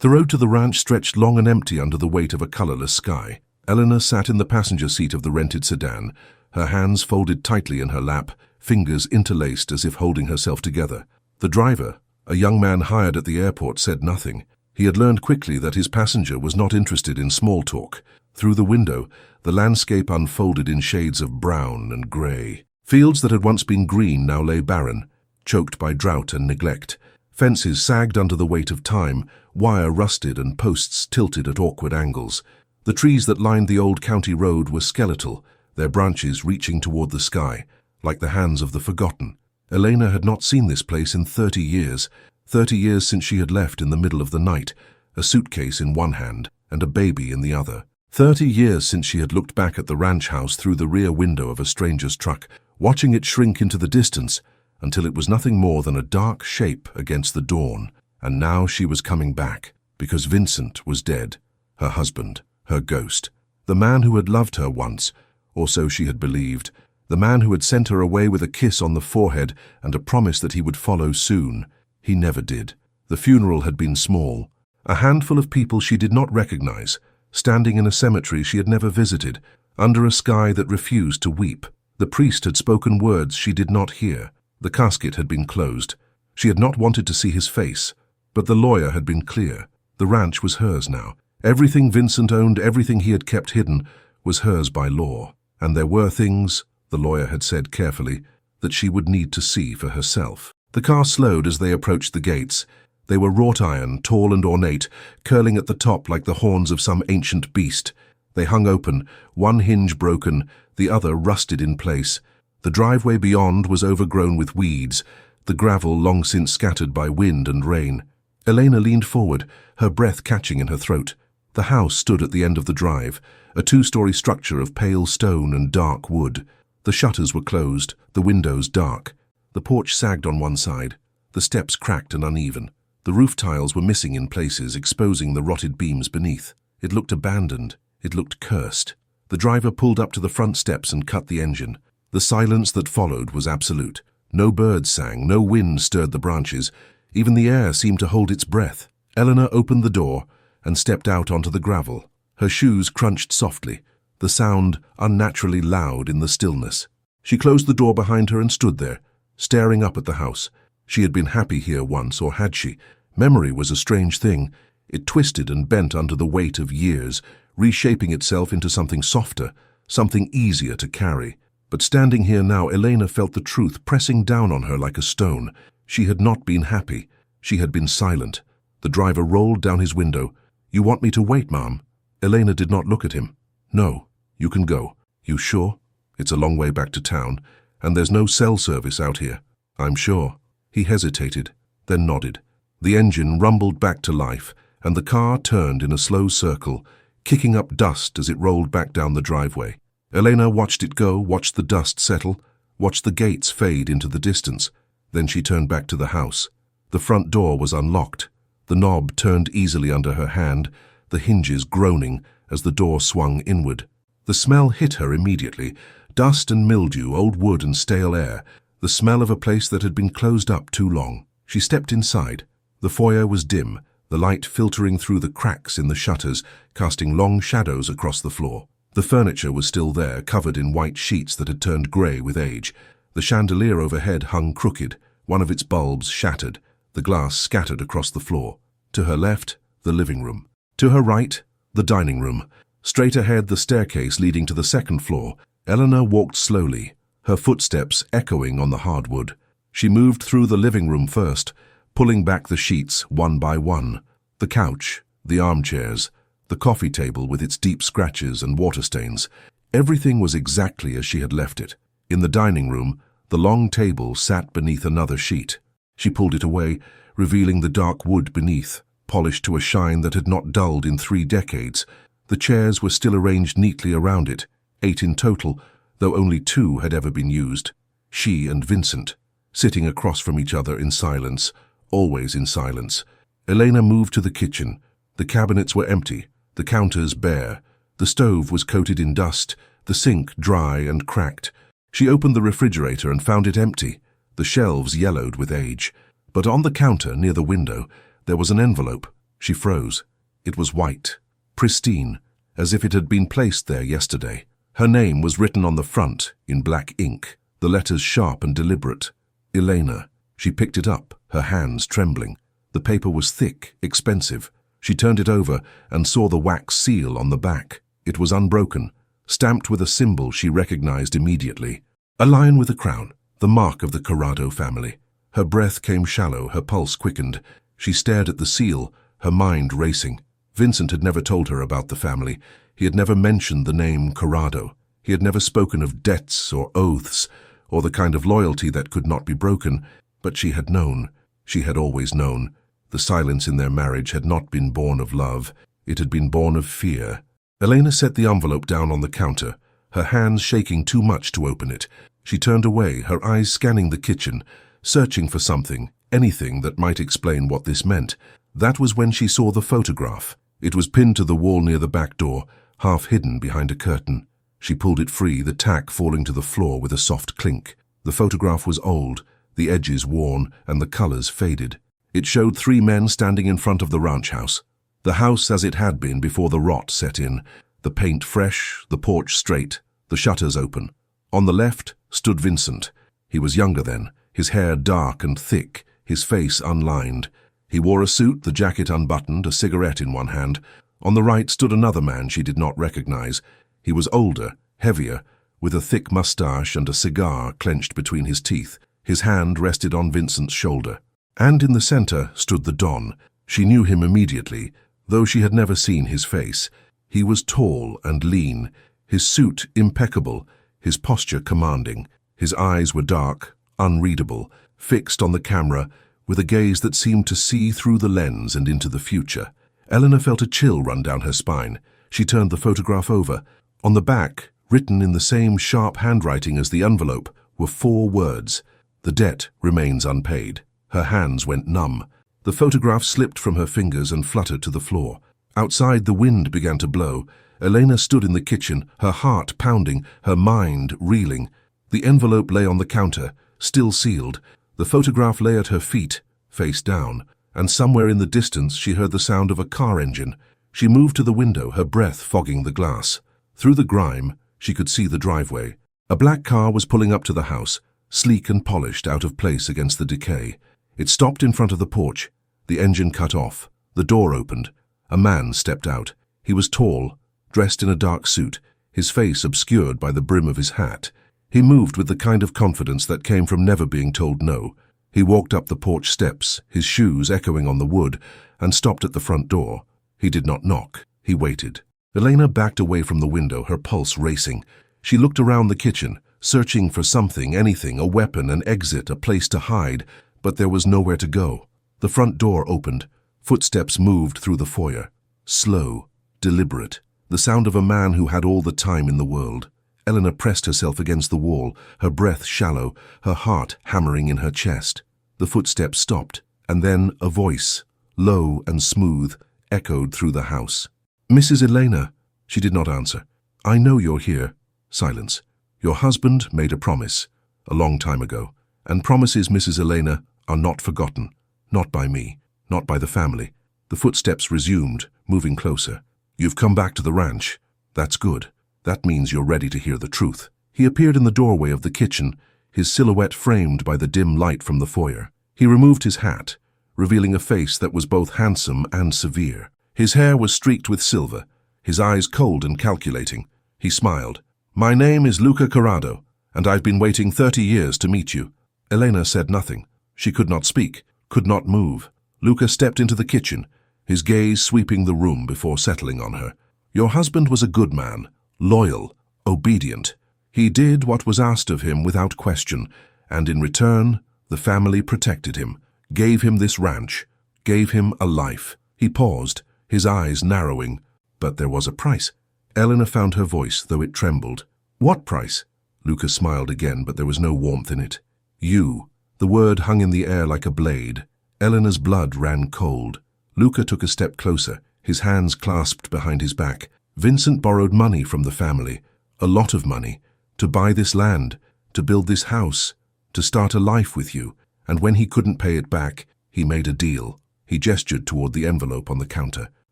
The road to the ranch stretched long and empty under the weight of a colorless sky. Elena sat in the passenger seat of the rented sedan, her hands folded tightly in her lap, fingers interlaced as if holding herself together. The driver, a young man hired at the airport, said nothing. He had learned quickly that his passenger was not interested in small talk. Through the window, the landscape unfolded in shades of brown and grey. Fields that had once been green now lay barren, choked by drought and neglect. Fences sagged under the weight of time, wire rusted and posts tilted at awkward angles. The trees that lined the old county road were skeletal, their branches reaching toward the sky, like the hands of the forgotten. Elena had not seen this place in 30 years, 30 years since she had left in the middle of the night, a suitcase in one hand and a baby in the other. 30 years since she had looked back at the ranch house through the rear window of a stranger's truck, watching it shrink into the distance until it was nothing more than a dark shape against the dawn. And now she was coming back, because Vincent was dead, her husband, her ghost, the man who had loved her once, or so she had believed, the man who had sent her away with a kiss on the forehead and a promise that he would follow soon. He never did. The funeral had been small, a handful of people she did not recognize, standing in a cemetery she had never visited, under a sky that refused to weep. The priest had spoken words she did not hear. The casket had been closed. She had not wanted to see his face, but the lawyer had been clear. The ranch was hers now. Everything Vincent owned, everything he had kept hidden, was hers by law. And there were things, the lawyer had said carefully, that she would need to see for herself. The car slowed as they approached the gates. They were wrought iron, tall and ornate, curling at the top like the horns of some ancient beast. They hung open, one hinge broken, the other rusted in place. The driveway beyond was overgrown with weeds, the gravel long since scattered by wind and rain. Elena leaned forward, her breath catching in her throat. The house stood at the end of the drive, a two-story structure of pale stone and dark wood. The shutters were closed, the windows dark. The porch sagged on one side, the steps cracked and uneven. The roof tiles were missing in places, exposing the rotted beams beneath. It looked abandoned. It looked cursed. The driver pulled up to the front steps and cut the engine. The silence that followed was absolute. No birds sang, no wind stirred the branches. Even the air seemed to hold its breath. Elena opened the door and stepped out onto the gravel. Her shoes crunched softly, the sound unnaturally loud in the stillness. She closed the door behind her and stood there, staring up at the house. She had been happy here once, or had she? Memory was a strange thing. It twisted and bent under the weight of years, reshaping itself into something softer, something easier to carry. But standing here now, Elena felt the truth pressing down on her like a stone. She had not been happy. She had been silent. The driver rolled down his window. "You want me to wait, Mom?" Elena did not look at him. "No, you can go." "You sure? It's a long way back to town, and there's no cell service out here." "I'm sure." He hesitated, then nodded. The engine rumbled back to life, and the car turned in a slow circle, kicking up dust as it rolled back down the driveway. Elena watched it go, watched the dust settle, watched the gates fade into the distance. Then she turned back to the house. The front door was unlocked. The knob turned easily under her hand, the hinges groaning as the door swung inward. The smell hit her immediately. Dust and mildew, old wood and stale air. The smell of a place that had been closed up too long. She stepped inside. The foyer was dim, the light filtering through the cracks in the shutters, casting long shadows across the floor. The furniture was still there, covered in white sheets that had turned grey with age. The chandelier overhead hung crooked, one of its bulbs shattered, the glass scattered across the floor. To her left, the living room. To her right, the dining room. Straight ahead, the staircase leading to the second floor. Elena walked slowly, her footsteps echoing on the hardwood. She moved through the living room first, pulling back the sheets one by one. The couch, the armchairs, the coffee table with its deep scratches and water stains. Everything was exactly as she had left it. In the dining room, the long table sat beneath another sheet. She pulled it away, revealing the dark wood beneath, polished to a shine that had not dulled in 3 decades. The chairs were still arranged neatly around it, 8 in total, though only 2 had ever been used. She and Vincent, sitting across from each other in silence, always in silence. Elena moved to the kitchen. The cabinets were empty, the counters bare. The stove was coated in dust, the sink dry and cracked. She opened the refrigerator and found it empty, the shelves yellowed with age. But on the counter near the window, there was an envelope. She froze. It was white, pristine, as if it had been placed there yesterday. Her name was written on the front in black ink, the letters sharp and deliberate. Elena. She picked it up, her hands trembling. The paper was thick, expensive. She turned it over and saw the wax seal on the back. It was unbroken, stamped with a symbol she recognized immediately. A lion with a crown, the mark of the Corrado family. Her breath came shallow, her pulse quickened. She stared at the seal, her mind racing. Vincent had never told her about the family. He had never mentioned the name Corrado. He had never spoken of debts or oaths, or the kind of loyalty that could not be broken. But she had known. She had always known. The silence in their marriage had not been born of love. It had been born of fear. Elena set the envelope down on the counter, her hands shaking too much to open it. She turned away, her eyes scanning the kitchen, searching for something, anything that might explain what this meant. That was when she saw the photograph. It was pinned to the wall near the back door, half hidden behind a curtain. She pulled it free, the tack falling to the floor with a soft clink. The photograph was old, the edges worn, and the colors faded. It showed 3 men standing in front of the ranch house. The house as it had been before the rot set in, the paint fresh, the porch straight, the shutters open. On the left stood Vincent. He was younger then, his hair dark and thick, his face unlined. He wore a suit, the jacket unbuttoned, a cigarette in one hand. On the right stood another man she did not recognize. He was older, heavier, with a thick mustache and a cigar clenched between his teeth. His hand rested on Vincent's shoulder. And in the center stood the Don. She knew him immediately, though she had never seen his face. He was tall and lean, his suit impeccable, his posture commanding. His eyes were dark, unreadable, fixed on the camera, with a gaze that seemed to see through the lens and into the future. Elena felt a chill run down her spine. She turned the photograph over. On the back, written in the same sharp handwriting as the envelope, were 4 words. The debt remains unpaid. Her hands went numb. The photograph slipped from her fingers and fluttered to the floor. Outside, the wind began to blow. Elena stood in the kitchen, her heart pounding, her mind reeling. The envelope lay on the counter, still sealed. The photograph lay at her feet, face down, and somewhere in the distance she heard the sound of a car engine. She moved to the window, her breath fogging the glass. Through the grime, she could see the driveway. A black car was pulling up to the house, sleek and polished, out of place against the decay. It stopped in front of the porch. The engine cut off. The door opened. A man stepped out. He was tall, dressed in a dark suit, his face obscured by the brim of his hat. He moved with the kind of confidence that came from never being told no. He walked up the porch steps, his shoes echoing on the wood, and stopped at the front door. He did not knock. He waited. Elena backed away from the window, her pulse racing. She looked around the kitchen, searching for something, anything, a weapon, an exit, a place to hide, but there was nowhere to go. The front door opened. Footsteps moved through the foyer. Slow, deliberate, the sound of a man who had all the time in the world. Elena pressed herself against the wall, her breath shallow, her heart hammering in her chest. The footsteps stopped, and then a voice, low and smooth, echoed through the house. "Mrs. Elena." She did not answer. "I know you're here." Silence. "Your husband made a promise, a long time ago, and promises, Mrs. Elena, are not forgotten. Not by me, not by the family." The footsteps resumed, moving closer. "You've come back to the ranch. That's good. That means you're ready to hear the truth." He appeared in the doorway of the kitchen, his silhouette framed by the dim light from the foyer. He removed his hat, revealing a face that was both handsome and severe. His hair was streaked with silver, his eyes cold and calculating. He smiled. "My name is Luca Corrado, and I've been waiting 30 years to meet you." Elena said nothing. She could not speak, could not move. Luca stepped into the kitchen, his gaze sweeping the room before settling on her. "Your husband was a good man, loyal, obedient. He did what was asked of him without question, and in return, the family protected him, gave him this ranch, gave him a life." He paused, his eyes narrowing. "But there was a price." Elena found her voice, though it trembled. "What price?" Luca smiled again, but there was no warmth in it. "You." The word hung in the air like a blade. Elena's blood ran cold. Luca took a step closer, his hands clasped behind his back. "Vincent borrowed money from the family, a lot of money, to buy this land, to build this house, to start a life with you, and when he couldn't pay it back, he made a deal. He gestured toward the envelope on the counter.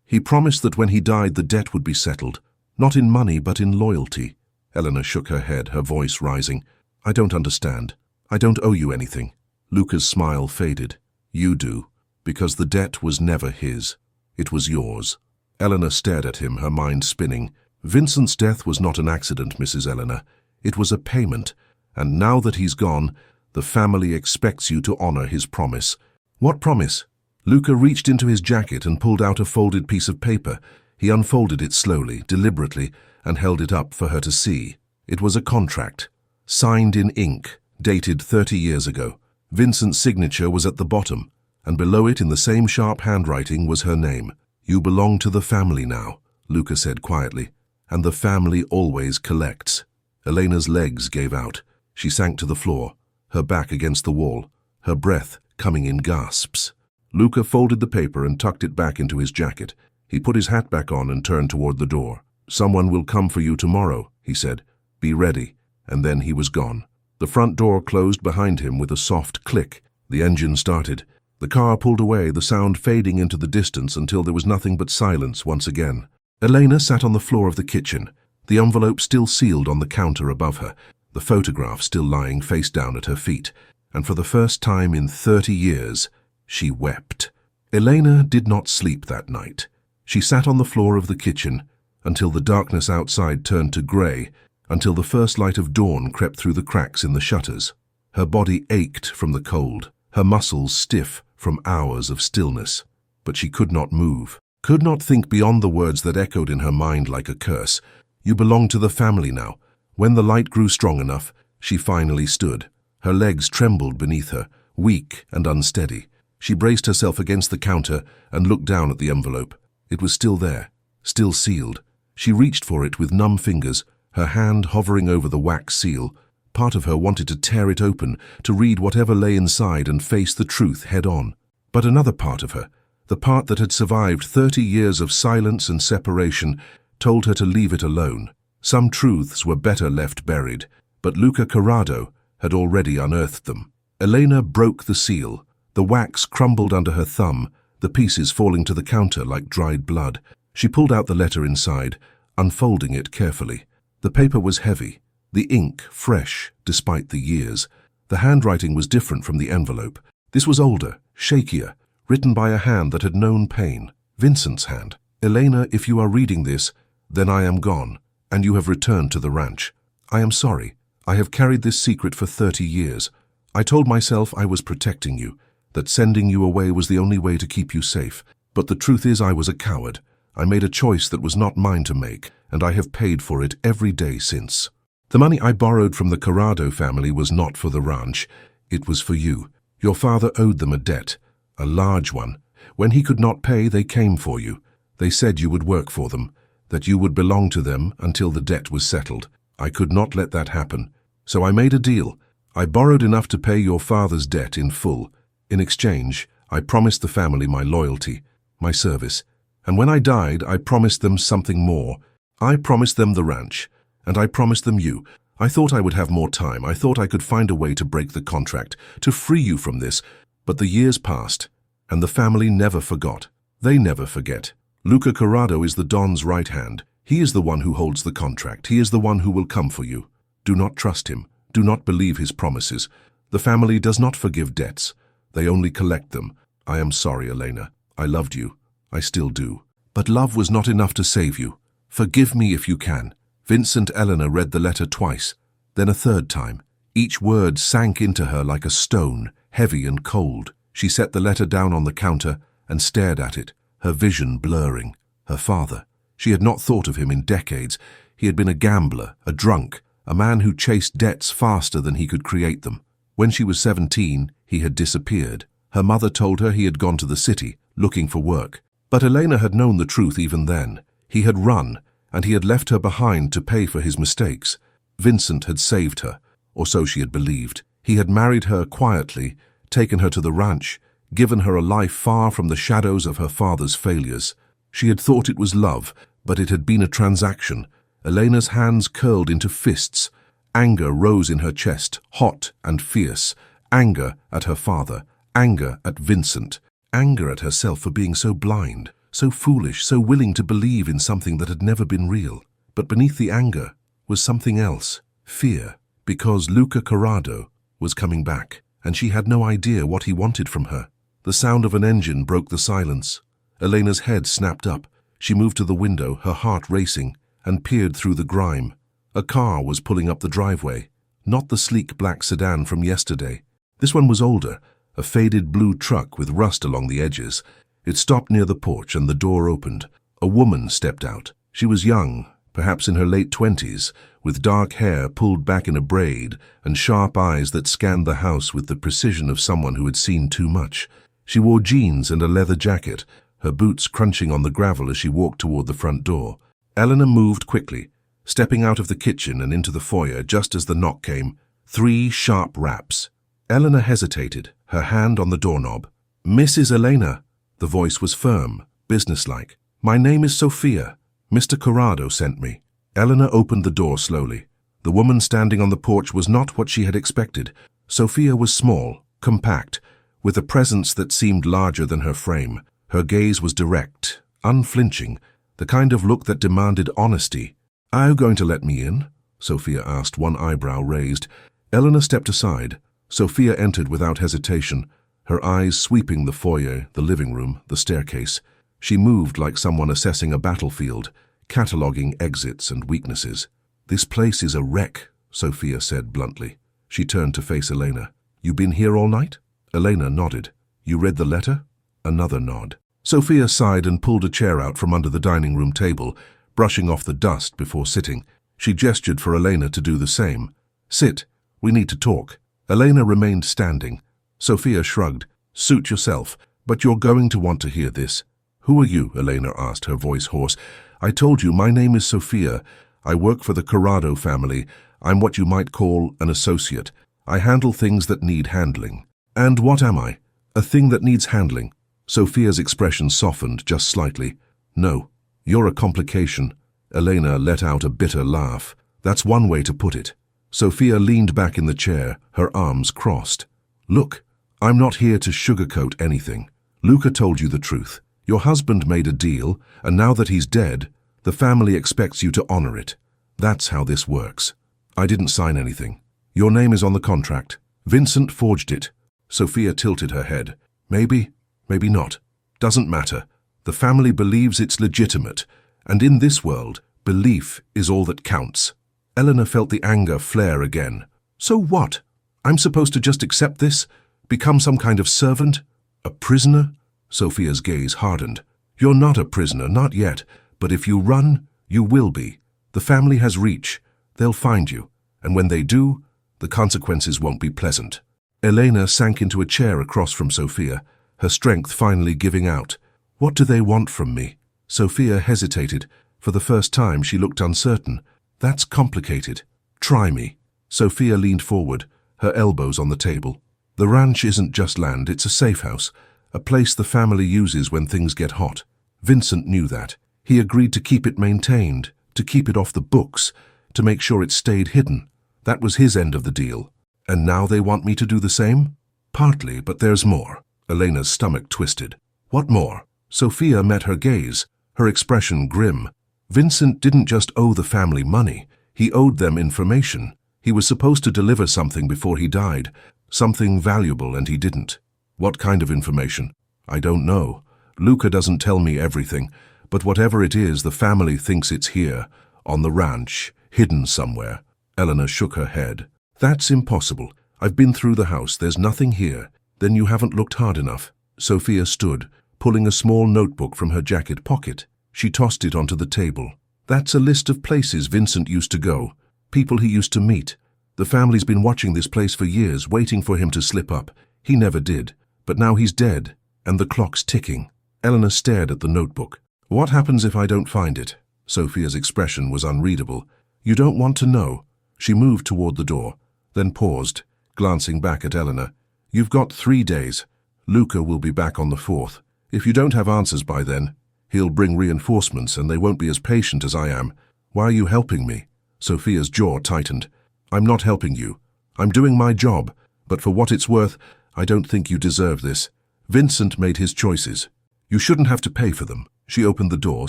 He promised that when he died the debt would be settled, not in money but in loyalty. Elena shook her head, her voice rising. I don't understand. I don't owe you anything. Luca's smile faded. You do, because the debt was never his. It was yours. Elena stared at him, her mind spinning. Vincent's death was not an accident, Mrs. Elena. It was a payment, and now that he's gone, the family expects you to honor his promise. What promise? Luca reached into his jacket and pulled out a folded piece of paper. He unfolded it slowly, deliberately, and held it up for her to see. It was a contract, signed in ink, dated 30 years ago. Vincent's signature was at the bottom, and below it in the same sharp handwriting was her name. You belong to the family now, Luca said quietly, and the family always collects. Elena's legs gave out. She sank to the floor, her back against the wall, her breath coming in gasps. Luca folded the paper and tucked it back into his jacket. He put his hat back on and turned toward the door. Someone will come for you tomorrow, he said. Be ready. And then he was gone. The front door closed behind him with a soft click. The engine started. The car pulled away, the sound fading into the distance until there was nothing but silence once again. Elena sat on the floor of the kitchen, the envelope still sealed on the counter above her, the photograph still lying face down at her feet, and for the first time in 30 years, she wept. Elena did not sleep that night. She sat on the floor of the kitchen until the darkness outside turned to grey, until the first light of dawn crept through the cracks in the shutters. Her body ached from the cold, her muscles stiff from hours of stillness, but she could not move, could not think beyond the words that echoed in her mind like a curse. You belong to the family now. When the light grew strong enough, she finally stood. Her legs trembled beneath her, weak and unsteady. She braced herself against the counter and looked down at the envelope. It was still there, still sealed. She reached for it with numb fingers, her hand hovering over the wax seal. Part of her wanted to tear it open, to read whatever lay inside and face the truth head-on. But another part of her, the part that had survived 30 years of silence and separation, told her to leave it alone. Some truths were better left buried, but Luca Corrado had already unearthed them. Elena broke the seal. The wax crumbled under her thumb, the pieces falling to the counter like dried blood. She pulled out the letter inside, unfolding it carefully. The paper was heavy, the ink fresh despite the years. The handwriting was different from the envelope. This was older, shakier, written by a hand that had known pain. Vincent's hand. Elena, if you are reading this, then I am gone, and you have returned to the ranch. I am sorry. I have carried this secret for 30 years. I told myself I was protecting you, that sending you away was the only way to keep you safe. But the truth is I was a coward. I made a choice that was not mine to make, and I have paid for it every day since. The money I borrowed from the Corrado family was not for the ranch. It was for you. Your father owed them a debt, a large one. When he could not pay, they came for you. They said you would work for them, that you would belong to them until the debt was settled. I could not let that happen. So I made a deal. I borrowed enough to pay your father's debt in full. In exchange, I promised the family my loyalty, my service. And when I died, I promised them something more. I promised them the ranch, and I promised them you. I thought I would have more time. I thought I could find a way to break the contract, to free you from this. But the years passed, and the family never forgot. They never forget. Luca Corrado is the Don's right hand. He is the one who holds the contract. He is the one who will come for you. Do not trust him. Do not believe his promises. The family does not forgive debts. They only collect them. I am sorry, Elena. I loved you. I still do. But love was not enough to save you. Forgive me if you can. Vincent Elena read the letter twice, then a third time. Each word sank into her like a stone, heavy and cold. She set the letter down on the counter and stared at it, her vision blurring. Her father. She had not thought of him in decades. He had been a gambler, a drunk, a man who chased debts faster than he could create them. When she was 17, he had disappeared. Her mother told her he had gone to the city, looking for work. But Elena had known the truth even then. He had run, and he had left her behind to pay for his mistakes. Vincent had saved her, or so she had believed. He had married her quietly, taken her to the ranch, given her a life far from the shadows of her father's failures. She had thought it was love, but it had been a transaction. Elena's hands curled into fists. Anger rose in her chest, hot and fierce. Anger at her father, anger at Vincent, anger at herself for being so blind, so foolish, so willing to believe in something that had never been real. But beneath the anger was something else, fear, because Luca Corrado was coming back, and she had no idea what he wanted from her. The sound of an engine broke the silence. Elena's head snapped up. She moved to the window, her heart racing, and peered through the grime. A car was pulling up the driveway, not the sleek black sedan from yesterday. This one was older, a faded blue truck with rust along the edges. It stopped near the porch and the door opened. A woman stepped out. She was young, perhaps in her late 20s, with dark hair pulled back in a braid and sharp eyes that scanned the house with the precision of someone who had seen too much. She wore jeans and a leather jacket, her boots crunching on the gravel as she walked toward the front door. Elena moved quickly, stepping out of the kitchen and into the foyer just as the knock came. 3 sharp raps. Elena hesitated, her hand on the doorknob. "Mrs. Elena." The voice was firm, businesslike. "My name is Sophia. Mr. Corrado sent me." Elena opened the door slowly. The woman standing on the porch was not what she had expected. Sophia was small, compact, with a presence that seemed larger than her frame. Her gaze was direct, unflinching, the kind of look that demanded honesty. "Are you going to let me in?" Sophia asked, one eyebrow raised. Elena stepped aside. Sophia entered without hesitation, her eyes sweeping the foyer, the living room, the staircase. She moved like someone assessing a battlefield, cataloguing exits and weaknesses. "This place is a wreck," Sophia said bluntly. She turned to face Elena. "You been here all night?" Elena nodded. "You read the letter?" Another nod. Sophia sighed and pulled a chair out from under the dining room table, brushing off the dust before sitting. She gestured for Elena to do the same. "Sit. We need to talk." Elena remained standing. Sophia shrugged. "Suit yourself, but you're going to want to hear this." "Who are you?" Elena asked, her voice hoarse. "I told you, my name is Sophia. I work for the Corrado family. I'm what you might call an associate. I handle things that need handling." "And what am I?" "A thing that needs handling." Sophia's expression softened just slightly. "No, you're a complication." Elena let out a bitter laugh. "That's one way to put it." Sophia leaned back in the chair, her arms crossed. "Look, I'm not here to sugarcoat anything. Luca told you the truth. Your husband made a deal, and now that he's dead, the family expects you to honor it. That's how this works. I didn't sign anything. Your name is on the contract. Vincent forged it." Sophia tilted her head. "Maybe, maybe not. Doesn't matter. The family believes it's legitimate, and in this world, belief is all that counts." Elena felt the anger flare again. "So what? I'm supposed to just accept this? Become some kind of servant? A prisoner?" Sophia's gaze hardened. "You're not a prisoner, not yet, but if you run, you will be. The family has reach. They'll find you, and when they do, the consequences won't be pleasant." Elena sank into a chair across from Sophia, her strength finally giving out. "What do they want from me?" Sophia hesitated. For the first time, she looked uncertain. "That's complicated. Try me." Sophia leaned forward, her elbows on the table. "The ranch isn't just land, it's a safe house, a place the family uses when things get hot. Vincent knew that. He agreed to keep it maintained, to keep it off the books, to make sure it stayed hidden. That was his end of the deal. And now they want me to do the same?" "Partly, but there's more." Elena's stomach twisted. "What more?" Sophia met her gaze, her expression grim. "Vincent didn't just owe the family money. He owed them information. He was supposed to deliver something before he died, something valuable, and he didn't." "What kind of information?" "I don't know. Luca doesn't tell me everything, but whatever it is, the family thinks it's here, on the ranch, hidden somewhere." Elena shook her head. "That's impossible. I've been through the house. There's nothing here." "Then you haven't looked hard enough." Sophia stood, pulling a small notebook from her jacket pocket. She tossed it onto the table. "That's a list of places Vincent used to go, people he used to meet. The family's been watching this place for years, waiting for him to slip up. He never did. But now he's dead, and the clock's ticking." Elena stared at the notebook. "What happens if I don't find it?" Sophia's expression was unreadable. "You don't want to know." She moved toward the door, then paused, glancing back at Elena. "You've got 3 days. Luca will be back on the 4th. If you don't have answers by then, he'll bring reinforcements and they won't be as patient as I am. Why are you helping me?" Sophia's jaw tightened. "I'm not helping you. I'm doing my job, but for what it's worth, I don't think you deserve this. Vincent made his choices. You shouldn't have to pay for them. She opened the door,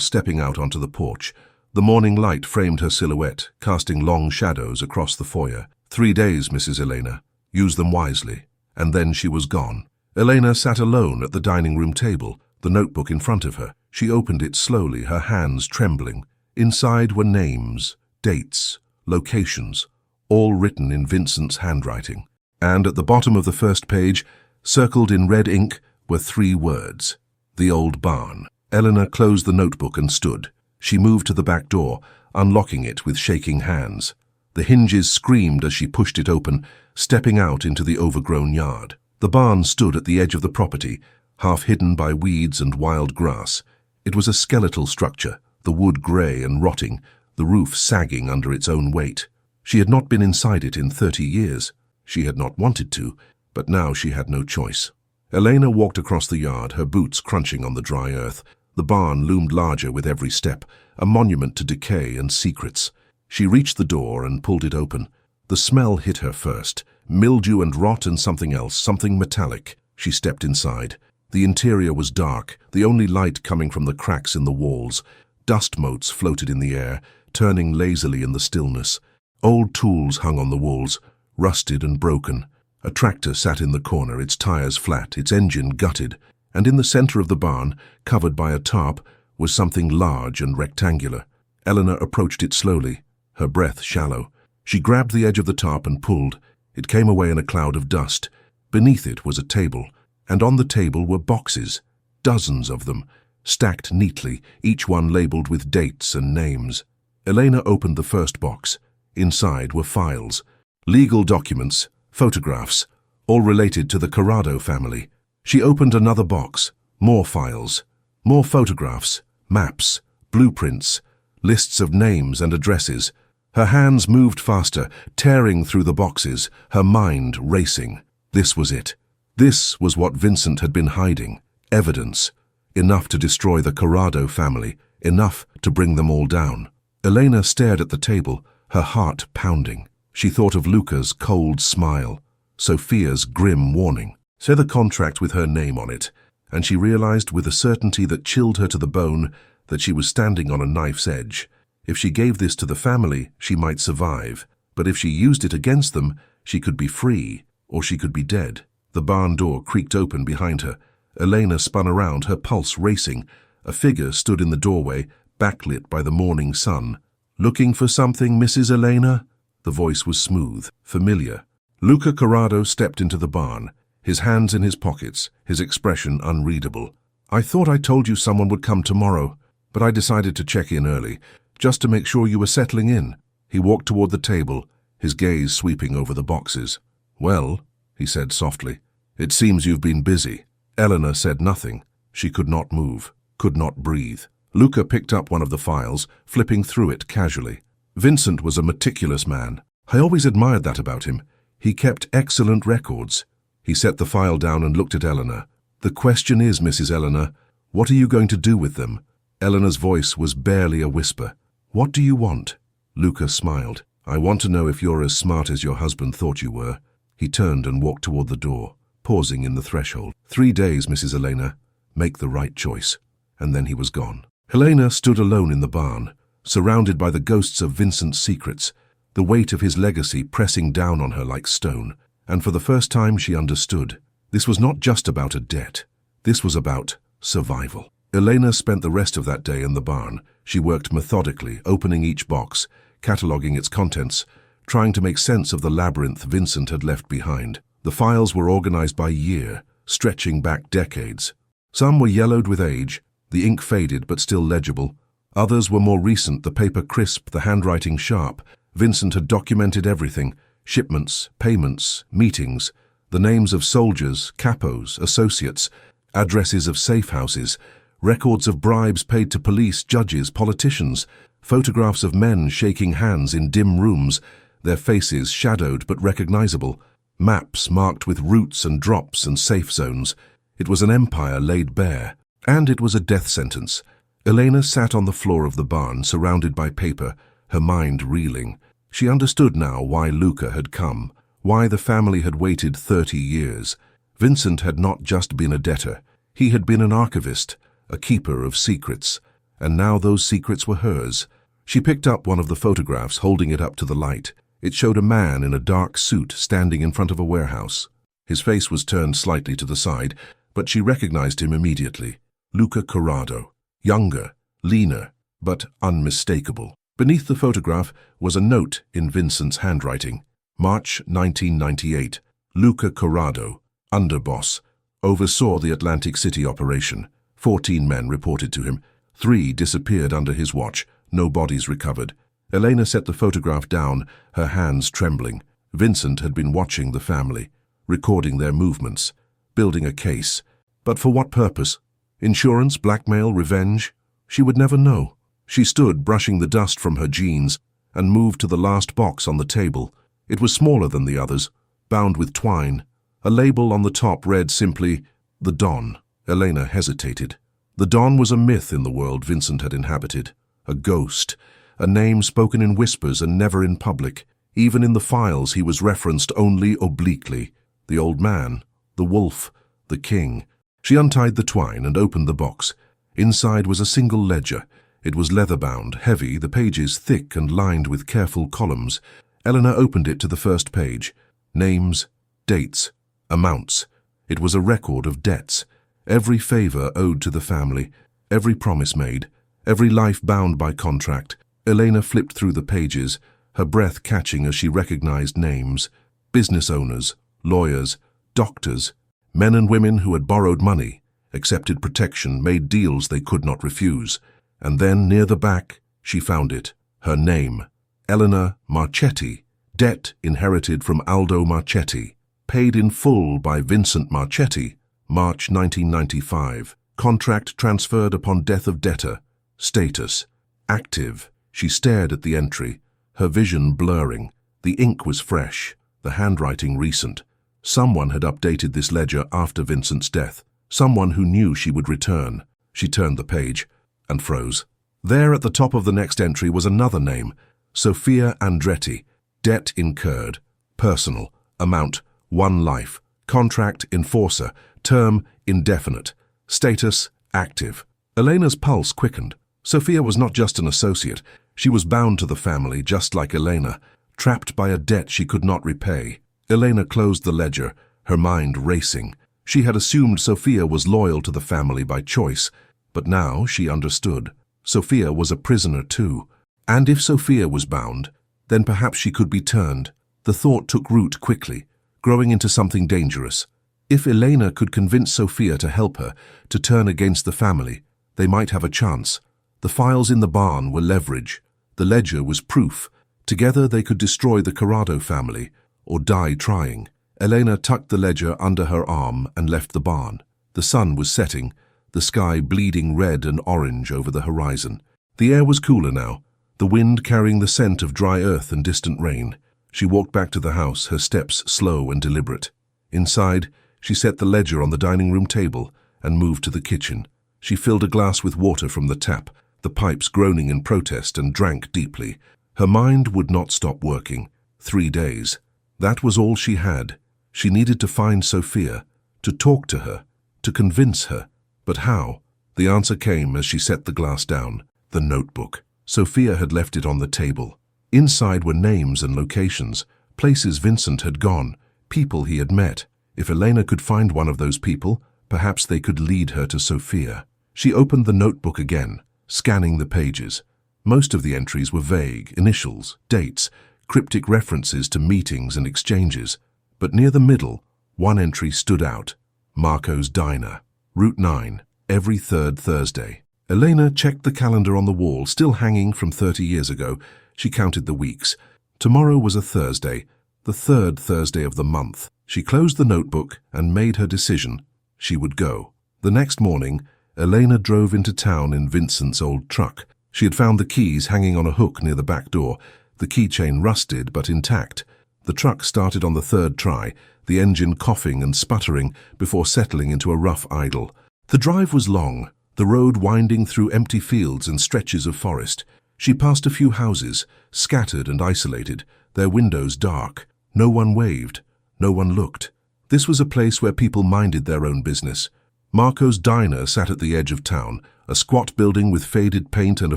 stepping out onto the porch. The morning light framed her silhouette, casting long shadows across the foyer. 3 days, Mrs. Elena. Use them wisely. And then she was gone. Elena sat alone at the dining room table, the notebook in front of her. She opened it slowly, her hands trembling. Inside were names, dates, locations, all written in Vincent's handwriting. And at the bottom of the first page, circled in red ink, were 3 words. The old barn. Elena closed the notebook and stood. She moved to the back door, unlocking it with shaking hands. The hinges screamed as she pushed it open, stepping out into the overgrown yard. The barn stood at the edge of the property, half hidden by weeds and wild grass. It was a skeletal structure, the wood grey and rotting, the roof sagging under its own weight. She had not been inside it in 30 years. She had not wanted to, but now she had no choice. Elena walked across the yard, her boots crunching on the dry earth. The barn loomed larger with every step, a monument to decay and secrets. She reached the door and pulled it open. The smell hit her first, mildew and rot and something else, something metallic. She stepped inside. The interior was dark, the only light coming from the cracks in the walls. Dust motes floated in the air, turning lazily in the stillness. Old tools hung on the walls, rusted and broken. A tractor sat in the corner, its tires flat, its engine gutted, and in the center of the barn, covered by a tarp, was something large and rectangular. Elena approached it slowly, her breath shallow. She grabbed the edge of the tarp and pulled. It came away in a cloud of dust. Beneath it was a table, and on the table were boxes, dozens of them, stacked neatly, each one labeled with dates and names. Elena opened the first box. Inside were files, legal documents, photographs, all related to the Corrado family. She opened another box, more files, more photographs, maps, blueprints, lists of names and addresses. Her hands moved faster, tearing through the boxes, her mind racing. This was it. This was what Vincent had been hiding. Evidence. Enough to destroy the Corrado family, enough to bring them all down. Elena stared at the table, her heart pounding. She thought of Luca's cold smile, Sophia's grim warning. Say the contract with her name on it, and she realized with a certainty that chilled her to the bone that she was standing on a knife's edge. If she gave this to the family, she might survive, but if she used it against them, she could be free, or she could be dead. The barn door creaked open behind her. Elena spun around, her pulse racing. A figure stood in the doorway, backlit by the morning sun. "Looking for something, Mrs. Elena?" The voice was smooth, familiar. Luca Corrado stepped into the barn, his hands in his pockets, his expression unreadable. "I thought I told you someone would come tomorrow, but I decided to check in early, just to make sure you were settling in." He walked toward the table, his gaze sweeping over the boxes. "Well," he said softly, "it seems you've been busy." Elena said nothing. She could not move, could not breathe. Luca picked up one of the files, flipping through it casually. Vincent was a meticulous man. I always admired that about him. He kept excellent records. He set the file down and looked at Elena. "The question is, Mrs. Elena, what are you going to do with them?" Elena's voice was barely a whisper. "What do you want?" Luca smiled. "I want to know if you're as smart as your husband thought you were." He turned and walked toward the door, pausing in the threshold. 3 days, Mrs. Elena. Make the right choice." And then he was gone. Elena stood alone in the barn, surrounded by the ghosts of Vincent's secrets, the weight of his legacy pressing down on her like stone. And for the first time she understood. This was not just about a debt. This was about survival. Elena spent the rest of that day in the barn. She worked methodically, opening each box, cataloging its contents, trying to make sense of the labyrinth Vincent had left behind. The files were organized by year, stretching back decades. Some were yellowed with age, the ink faded but still legible. Others were more recent, the paper crisp, the handwriting sharp. Vincent had documented everything: shipments, payments, meetings, the names of soldiers, capos, associates, addresses of safe houses, records of bribes paid to police, judges, politicians, photographs of men shaking hands in dim rooms, their faces shadowed but recognizable, maps marked with routes and drops and safe zones. It was an empire laid bare, and it was a death sentence. Elena sat on the floor of the barn, surrounded by paper, her mind reeling. She understood now why Luca had come, why the family had waited 30 years. Vincent had not just been a debtor. He had been an archivist, a keeper of secrets, and now those secrets were hers. She picked up one of the photographs, holding it up to the light. It showed a man in a dark suit standing in front of a warehouse. His face was turned slightly to the side, but she recognized him immediately. Luca Corrado. Younger, leaner, but unmistakable. Beneath the photograph was a note in Vincent's handwriting. March 1998. Luca Corrado, underboss, oversaw the Atlantic City operation. 14 men reported to him. 3 disappeared under his watch. No bodies recovered. Elena set the photograph down, her hands trembling. Vincent had been watching the family, recording their movements, building a case. But for what purpose? Insurance, blackmail, revenge? She would never know. She stood, brushing the dust from her jeans, and moved to the last box on the table. It was smaller than the others, bound with twine. A label on the top read simply, "The Don." Elena hesitated. The Don was a myth in the world Vincent had inhabited. A ghost, a name spoken in whispers and never in public. Even in the files he was referenced only obliquely. The old man, the wolf, the king. She untied the twine and opened the box. Inside was a single ledger. It was leather-bound, heavy, the pages thick and lined with careful columns. Elena opened it to the first page. Names, dates, amounts. It was a record of debts. Every favor owed to the family, every promise made, every life bound by contract. Elena flipped through the pages, her breath catching as she recognized names. Business owners, lawyers, doctors, men and women who had borrowed money, accepted protection, made deals they could not refuse. And then, near the back, she found it. Her name, Elena Marchetti. Debt inherited from Aldo Marchetti. Paid in full by Vincent Marchetti. March 1995. Contract transferred upon death of debtor. Status, active. She stared at the entry, her vision blurring. The ink was fresh, the handwriting recent. Someone had updated this ledger after Vincent's death. Someone who knew she would return. She turned the page and froze. There at the top of the next entry was another name, Sophia Andretti. Debt incurred. Personal. Amount, 1 life. Contract, enforcer. Term, indefinite. Status, active. Elena's pulse quickened. Sophia was not just an associate. She was bound to the family, just like Elena, trapped by a debt she could not repay. Elena closed the ledger, her mind racing. She had assumed Sophia was loyal to the family by choice, but now she understood. Sophia was a prisoner too. And if Sophia was bound, then perhaps she could be turned. The thought took root quickly, growing into something dangerous. If Elena could convince Sophia to help her, to turn against the family, they might have a chance. The files in the barn were leverage. The ledger was proof. Together they could destroy the Corrado family, or die trying. Elena tucked the ledger under her arm and left the barn. The sun was setting, the sky bleeding red and orange over the horizon. The air was cooler now, the wind carrying the scent of dry earth and distant rain. She walked back to the house, her steps slow and deliberate. Inside, she set the ledger on the dining room table and moved to the kitchen. She filled a glass with water from the tap, the pipes groaning in protest, and drank deeply. Her mind would not stop working. 3 days. That was all she had. She needed to find Sophia, to talk to her, to convince her. But how? The answer came as she set the glass down. The notebook. Sophia had left it on the table. Inside were names and locations, places Vincent had gone, people he had met. If Elena could find one of those people, perhaps they could lead her to Sophia. She opened the notebook again, scanning the pages. Most of the entries were vague, initials, dates, cryptic references to meetings and exchanges. But near the middle, one entry stood out. Marco's Diner. Route 9, every 3rd Thursday. Elena checked the calendar on the wall, still hanging from 30 years ago. She counted the weeks. Tomorrow was a Thursday, the 3rd Thursday of the month. She closed the notebook and made her decision. She would go. The next morning, Elena drove into town in Vincent's old truck. She had found the keys hanging on a hook near the back door, the keychain rusted but intact. The truck started on the 3rd try, the engine coughing and sputtering before settling into a rough idle. The drive was long, the road winding through empty fields and stretches of forest. She passed a few houses, scattered and isolated, their windows dark. No one waved, no one looked. This was a place where people minded their own business. Marco's diner sat at the edge of town, a squat building with faded paint and a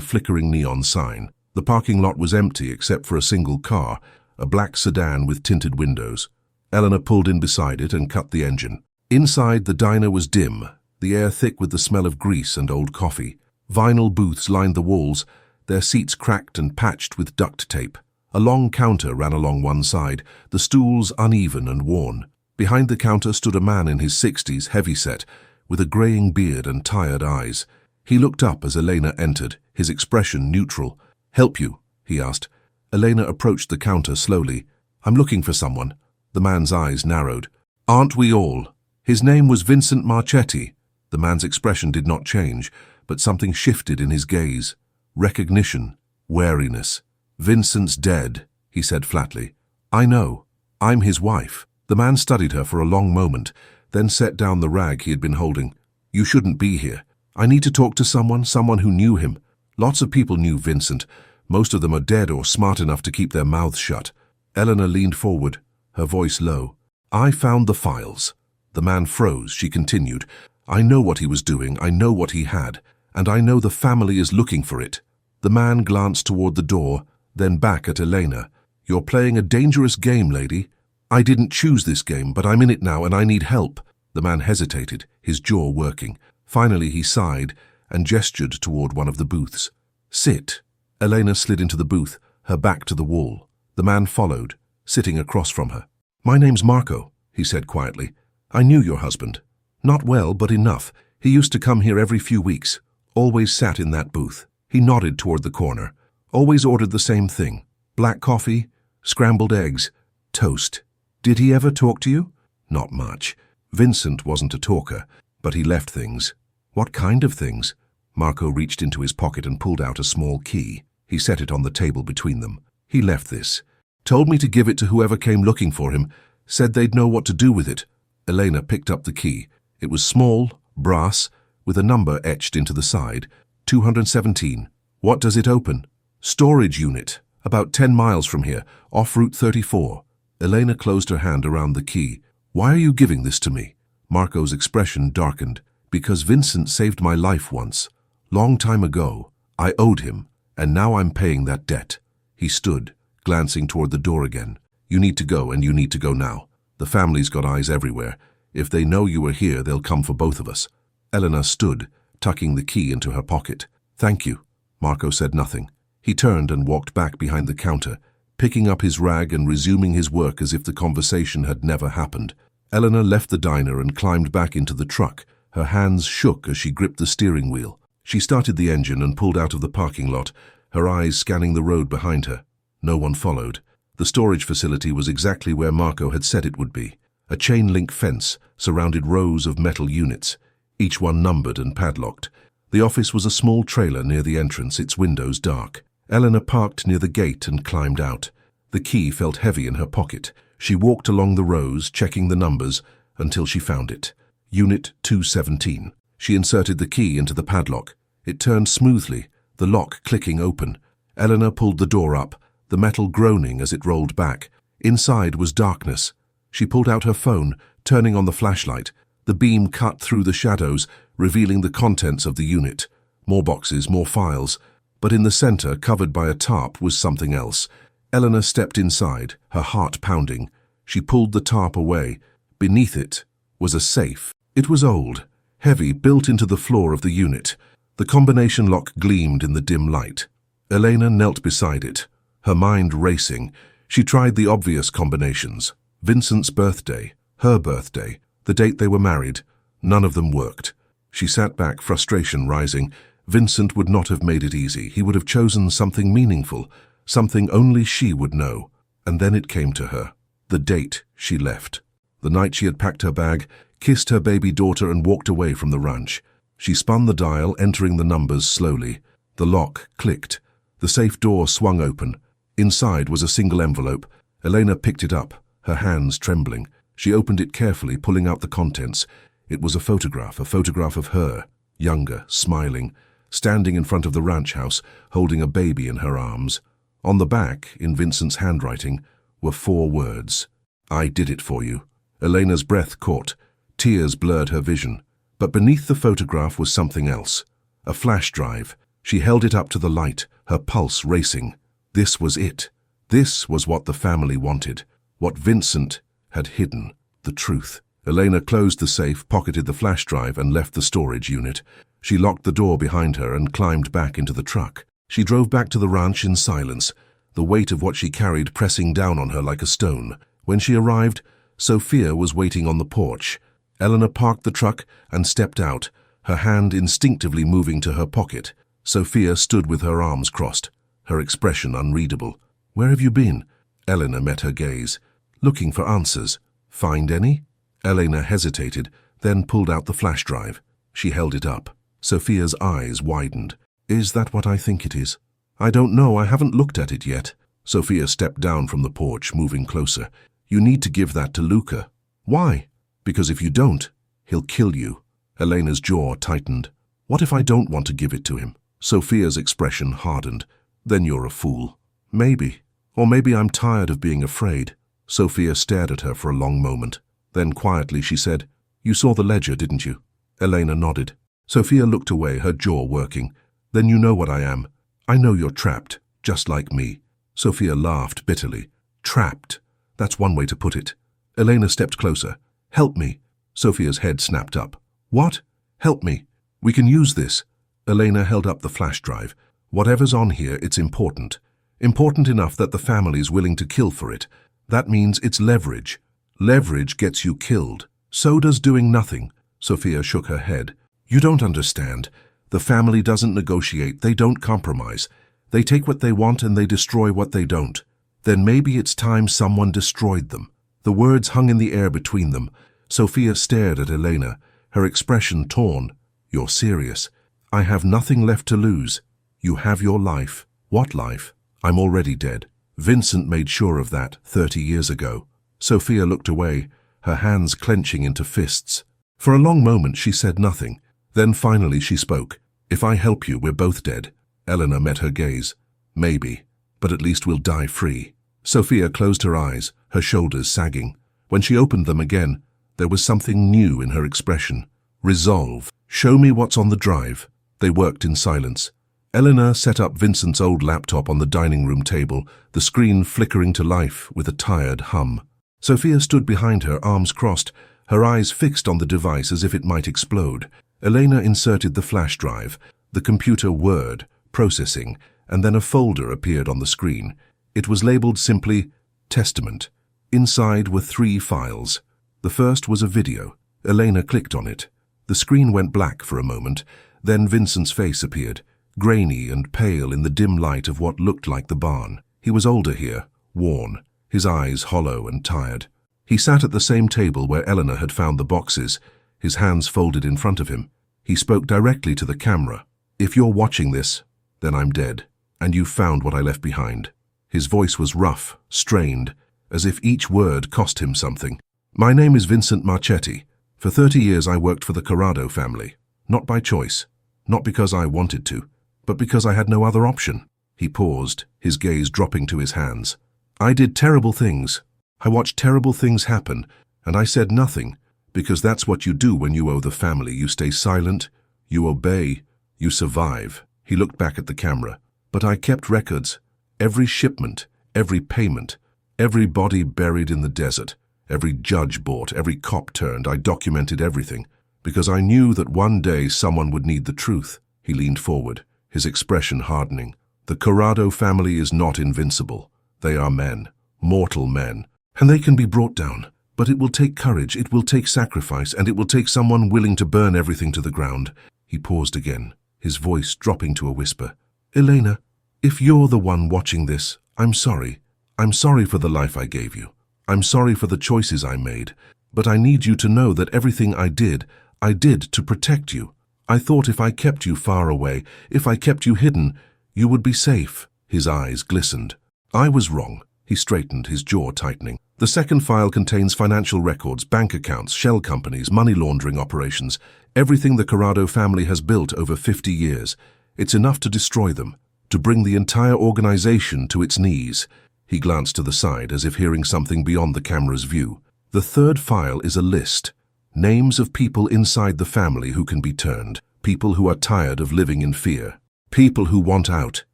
flickering neon sign. The parking lot was empty except for a single car, a black sedan with tinted windows. Elena pulled in beside it and cut the engine. Inside, the diner was dim, the air thick with the smell of grease and old coffee. Vinyl booths lined the walls, their seats cracked and patched with duct tape. A long counter ran along one side, the stools uneven and worn. Behind the counter stood a man in his 60s, heavy-set, with a greying beard and tired eyes. He looked up as Elena entered, his expression neutral. "Help you?" he asked. Elena approached the counter slowly. "I'm looking for someone." The man's eyes narrowed. "Aren't we all?" His name was Vincent Marchetti. The man's expression did not change, but something shifted in his gaze. Recognition, wariness. "Vincent's dead," he said flatly. "I know. I'm his wife." The man studied her for a long moment, then set down the rag he had been holding. "You shouldn't be here. I need to talk to someone who knew him. Lots of people knew Vincent. Most of them are dead or smart enough to keep their mouths shut." Elena leaned forward, her voice low. "I found the files." The man froze. She continued. "I know what he was doing. I know what he had. And I know the family is looking for it." The man glanced toward the door, then back at Elena. "You're playing a dangerous game, lady. I didn't choose this game, but I'm in it now and I need help." The man hesitated, his jaw working. Finally he sighed and gestured toward one of the booths. "Sit." Elena slid into the booth, her back to the wall. The man followed, sitting across from her. "My name's Marco," he said quietly. "I knew your husband. Not well, but enough. He used to come here every few weeks. Always sat in that booth." He nodded toward the corner. "Always ordered the same thing. Black coffee, scrambled eggs, toast." "Did he ever talk to you?" "Not much." Vincent wasn't a talker, but he left things. "What kind of things?" Marco reached into his pocket and pulled out a small key. He set it on the table between them. "He left this. Told me to give it to whoever came looking for him. Said they'd know what to do with it." Elena picked up the key. It was small, brass, with a number etched into the side. 217. "What does it open?" "Storage unit. About 10 miles from here, off Route 34. Elena closed her hand around the key. "Why are you giving this to me?" Marco's expression darkened. "Because Vincent saved my life once. Long time ago. I owed him, and now I'm paying that debt." He stood, glancing toward the door again. "You need to go, and you need to go now. The family's got eyes everywhere. If they know you are here, they'll come for both of us." Elena stood, tucking the key into her pocket. "Thank you." Marco said nothing. He turned and walked back behind the counter, picking up his rag and resuming his work as if the conversation had never happened. Elena left the diner and climbed back into the truck. Her hands shook as she gripped the steering wheel. She started the engine and pulled out of the parking lot, her eyes scanning the road behind her. No one followed. The storage facility was exactly where Marco had said it would be. A chain-link fence surrounded rows of metal units, each one numbered and padlocked. The office was a small trailer near the entrance, its windows dark. Elena parked near the gate and climbed out. The key felt heavy in her pocket. She walked along the rows, checking the numbers, until she found it. Unit 217. She inserted the key into the padlock. It turned smoothly, the lock clicking open. Elena pulled the door up, the metal groaning as it rolled back. Inside was darkness. She pulled out her phone, turning on the flashlight. The beam cut through the shadows, revealing the contents of the unit. More boxes, more files. But in the center, covered by a tarp, was something else. Elena stepped inside, her heart pounding. She pulled the tarp away. Beneath it was a safe. It was old, heavy, built into the floor of the unit. The combination lock gleamed in the dim light. Elena knelt beside it, her mind racing. She tried the obvious combinations. Vincent's birthday, her birthday, the date they were married. None of them worked. She sat back, frustration rising. Vincent would not have made it easy. He would have chosen something meaningful, something only she would know. And then it came to her. The date she left. The night she had packed her bag, kissed her baby daughter and walked away from the ranch. She spun the dial, entering the numbers slowly. The lock clicked. The safe door swung open. Inside was a single envelope. Elena picked it up, her hands trembling. She opened it carefully, pulling out the contents. It was a photograph of her, younger, smiling, standing in front of the ranch house, holding a baby in her arms. On the back, in Vincent's handwriting, were 4 words. "I did it for you." Elena's breath caught. Tears blurred her vision. But beneath the photograph was something else. A flash drive. She held it up to the light, her pulse racing. This was it. This was what the family wanted. What Vincent had hidden. The truth. Elena closed the safe, pocketed the flash drive, and left the storage unit. She locked the door behind her and climbed back into the truck. She drove back to the ranch in silence, the weight of what she carried pressing down on her like a stone. When she arrived, Sophia was waiting on the porch. Elena parked the truck and stepped out, her hand instinctively moving to her pocket. Sophia stood with her arms crossed, her expression unreadable. "Where have you been?" Elena met her gaze. "Looking for answers. Find any?" Elena hesitated, then pulled out the flash drive. She held it up. Sophia's eyes widened. "Is that what I think it is?" "I don't know, I haven't looked at it yet." Sophia stepped down from the porch, moving closer. "You need to give that to Luca." "Why?" "Because if you don't, he'll kill you." Elena's jaw tightened. "What if I don't want to give it to him?" Sophia's expression hardened. "Then you're a fool." "Maybe. Or maybe I'm tired of being afraid." Sophia stared at her for a long moment. Then quietly she said, "You saw the ledger, didn't you?" Elena nodded. Sophia looked away, her jaw working. "Then you know what I am. I know you're trapped, just like me." Sophia laughed bitterly. "Trapped? That's one way to put it." Elena stepped closer. "Help me." Sophia's head snapped up. "What? Help me. We can use this." Elena held up the flash drive. "Whatever's on here, it's important. Important enough that the family's willing to kill for it. That means it's leverage. Leverage gets you killed. So does doing nothing." Sophia shook her head. "You don't understand. The family doesn't negotiate, they don't compromise. They take what they want and they destroy what they don't. Then maybe it's time someone destroyed them." The words hung in the air between them. Sophia stared at Elena, her expression torn. "You're serious? I have nothing left to lose. You have your life." "What life? I'm already dead. Vincent made sure of that 30 years ago." Sophia looked away, her hands clenching into fists. For a long moment she said nothing. Then finally she spoke. "If I help you, we're both dead." Elena met her gaze. "Maybe, but at least we'll die free." Sophia closed her eyes, her shoulders sagging. When she opened them again, there was something new in her expression. Resolve. "Show me what's on the drive." They worked in silence. Elena set up Vincent's old laptop on the dining room table, the screen flickering to life with a tired hum. Sophia stood behind her, arms crossed, her eyes fixed on the device as if it might explode. Elena inserted the flash drive. The computer whirred, processing, and then a folder appeared on the screen. It was labeled simply Testament. Inside were 3 files. The first was a video. Elena clicked on it. The screen went black for a moment. Then Vincent's face appeared, grainy and pale in the dim light of what looked like the barn. He was older here, worn, his eyes hollow and tired. He sat at the same table where Elena had found the boxes, his hands folded in front of him. He spoke directly to the camera. "If you're watching this, then I'm dead, and you've found what I left behind." His voice was rough, strained, as if each word cost him something. "My name is Vincent Marchetti. For 30 years I worked for the Corrado family. Not by choice, not because I wanted to, but because I had no other option." He paused, his gaze dropping to his hands. "I did terrible things. I watched terrible things happen, and I said nothing, because that's what you do when you owe the family. You stay silent, you obey, you survive." He looked back at the camera. "But I kept records. Every shipment, every payment, every body buried in the desert, every judge bought, every cop turned. I documented everything, because I knew that one day someone would need the truth." He leaned forward, his expression hardening. "The Corrado family is not invincible. They are men, mortal men, and they can be brought down. But it will take courage, it will take sacrifice, and it will take someone willing to burn everything to the ground." He paused again, his voice dropping to a whisper. "Elena, if you're the one watching this, I'm sorry. I'm sorry for the life I gave you. I'm sorry for the choices I made. But I need you to know that everything I did to protect you. I thought if I kept you far away, if I kept you hidden, you would be safe." His eyes glistened. "I was wrong." He straightened, his jaw tightening. "The second file contains financial records, bank accounts, shell companies, money laundering operations, everything the Corrado family has built over 50 years. It's enough to destroy them, to bring the entire organization to its knees." He glanced to the side as if hearing something beyond the camera's view. The third file is a list. Names of people inside the family who can be turned. People who are tired of living in fear. People who want out.